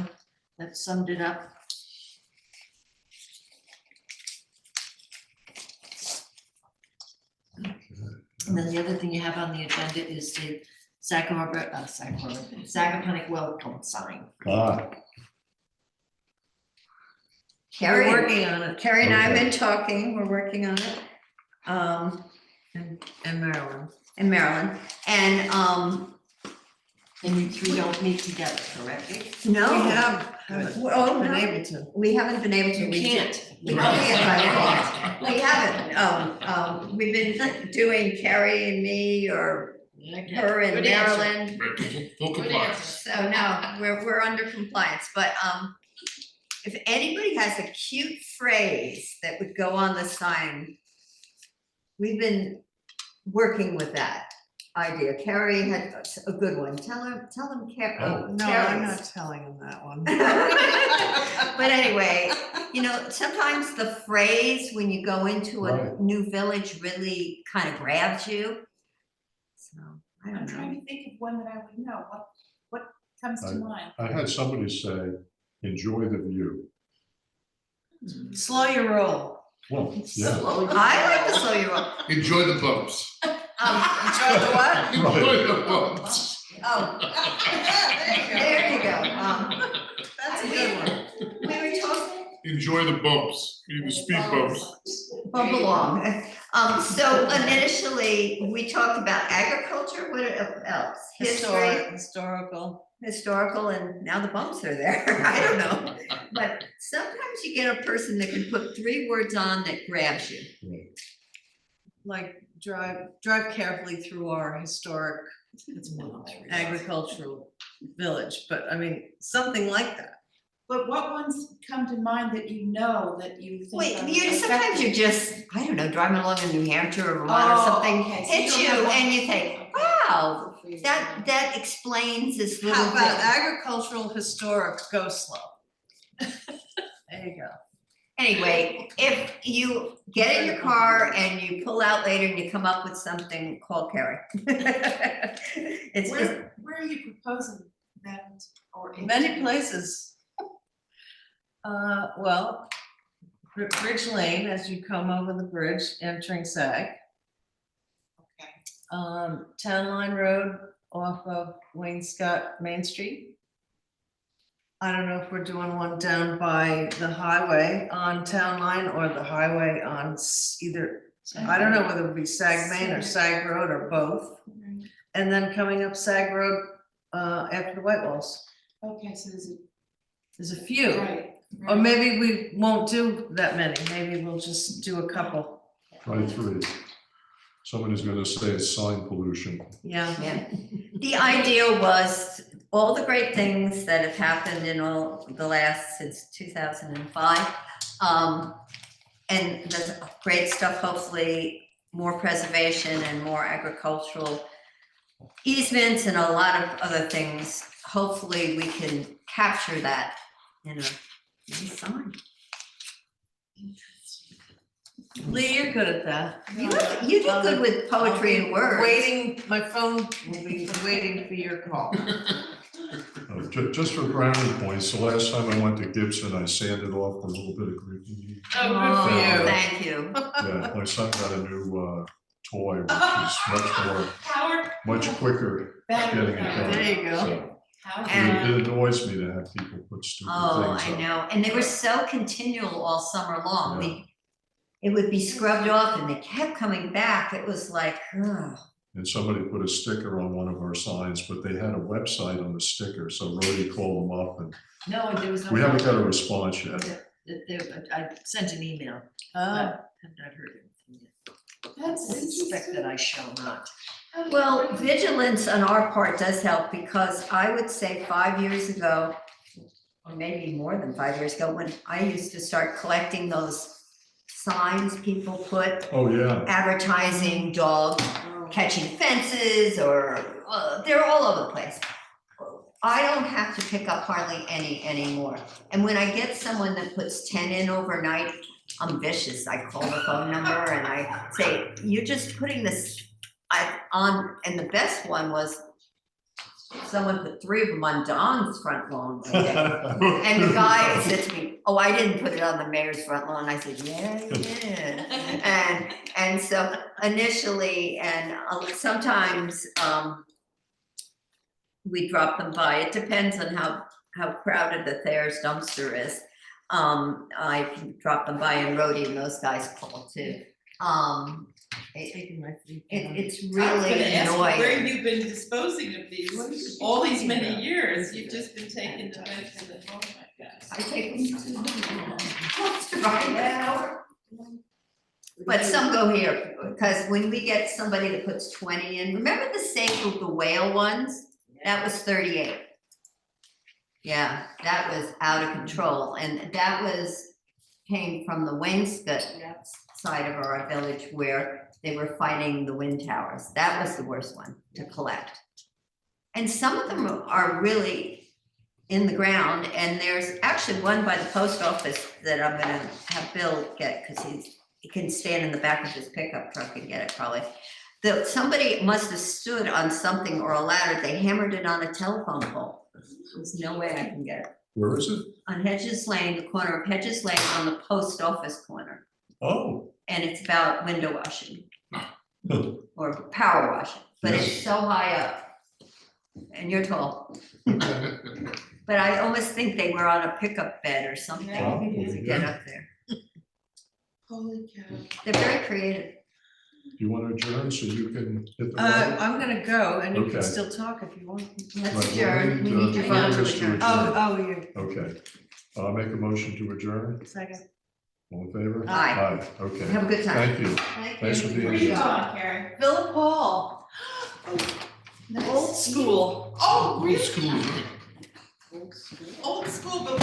that summed it up. And then the other thing you have on the agenda is the Sagaponic welcome sign. Ah, Carrie, We're working on it. Carrie and I have Okay. been talking, we're working on it. And Maryland. In Maryland, and, And you three don't meet together, correctly? no. We haven't Oh, been no, able to. we haven't been able to. You We can't. We can't. We haven't, we've been doing Carrie and me, or her and Good answer. Maryland. Full compliance. So no, we're under compliance, but if anybody has a cute phrase that would go on the sign, we've been working with that idea. Carrie had a good one. Tell them, Carrie. Oh. No, I'm not telling him that one. But anyway, you know, sometimes the phrase when you go into a Right. new village really kind of grabs you. So I I'm don't know. trying to think of one that I would know. What comes to mind? I had somebody say, enjoy the view. Slow your roll. Well, yeah. I like the slow you roll. Enjoy the bumps. Enjoy the what? Enjoy the bumps. Oh, there you go. That's a good one. We were talking. Enjoy the bumps, the speed bumps. Bump along. So initially, we talked about agriculture, what else? History, historical, and now the bumps are there. I don't know. But sometimes you get a person that can put 3 words on that grabs you. Like drive carefully through our historic agricultural village, but I mean, something like that. But what ones come to mind that you know that you think? Wait, are sometimes you're effective? just, I don't know, driving along in New Hampshire or Vermont or Oh, something, okay, so you hits don't you have one. and you think, wow, that explains this little How about bit. agricultural historic, go slow? There you go. Anyway, if you get in your car and you pull out later and you come up with something, call Carrie. It's just, Where are you proposing that or? Many places. Well, Bridge Lane, as you come over the bridge entering Sag. Okay. Town Line Road off of Wayne Scott Main Street. I don't know if we're doing one down by the highway on Town Line or the highway on either, I don't know whether it would be Sag Main or Sag Road or both. Right. And then coming up Sag Road after the White Walls. Okay, so There's a few. right. Or maybe we won't do that many. Maybe we'll just do a couple. Try 3. Somebody's gonna say it's sign pollution. Yeah. yeah. The idea was all the great things that have happened in all the last, since 2005. And the great stuff, hopefully more preservation and more agricultural easements and a lot of other things. Hopefully we can capture that in a nice sign. Lee, you're good at that. You do good with poetry and words. Waiting, my phone will be waiting for your call. Oh, Just for brownie points, the last time I went to Gibson, I sanded off a little bit of graffiti. Oh, good for Yeah. you. Thank you. Yeah, my son got a new toy, which is Howard. much quicker getting it done. There you go. So, Howard. And- it annoys me to have people put stupid things Oh, up. I know, and they were so continual all summer long. It would be scrubbed off and they kept coming back. It was like, ugh. And somebody put a sticker on one of our signs, but they had a website on the sticker, so Rhodey called them up and No, there was no. we haven't got a response yet. I sent an email, Oh, but have not heard anything yet. That's I suspect that I shall not. Well, vigilance on our part does help because I would say 5 years ago, or maybe more than 5 years ago, when I used to start collecting those signs people put Oh, yeah. advertising dog catching fences or, they're all over the place. I don't have to pick up hardly any anymore. And when I get someone that puts 10 in overnight, I'm vicious. I call the phone number and I say, you're just putting this on, and the best one was someone put 3 of them on Don's front lawn one day. And the guy said to me, oh, I didn't put it on the mayor's front lawn. I said, yeah, you did. And so initially, and sometimes we drop them by. It depends on how crowded the Thayer's dumpster is. I can drop them by and Rhodey and those guys call too. It's I was really gonna ask you where annoying. you've been disposing of these, all these many years, you've just been taking them into the, oh my gosh. I take them to the dumpster right now. But some go here, because when we get somebody that puts 20 in, remember the safe of the whale ones? That was 38. Yeah, that was out of control, and that came from the Wainscot side of our village where they were fighting the wind towers. That was the worst one to collect. And some of them are really in the ground, and there's actually one by the post office that I'm gonna have Bill get, because he can stand in the back of his pickup truck and get it probably. Somebody must have stood on something or a ladder, they hammered it on a telephone pole. There's no way I can get it. Where is it? On Hedges Lane, the corner of Hedges Lane on the post office corner. Oh. And it's about window washing or power washing, but it's so high up. And you're tall. But I almost think they were on a pickup bed or something to get up there. Holy cow. They're very creative. Do you want to adjourn so you can hit the road? I'm gonna go and you can Okay. still talk if you want. Let's Right, adjourn. We need your to phone to vote is adjourn. Oh, you, Okay. Make a motion to adjourn. second. All in favor? Aye. Okay. Have a good time. Thank you. Thanks for being Where you here. going, Carrie? Philip Hall, old school. Oh, really? School, right? Old school, but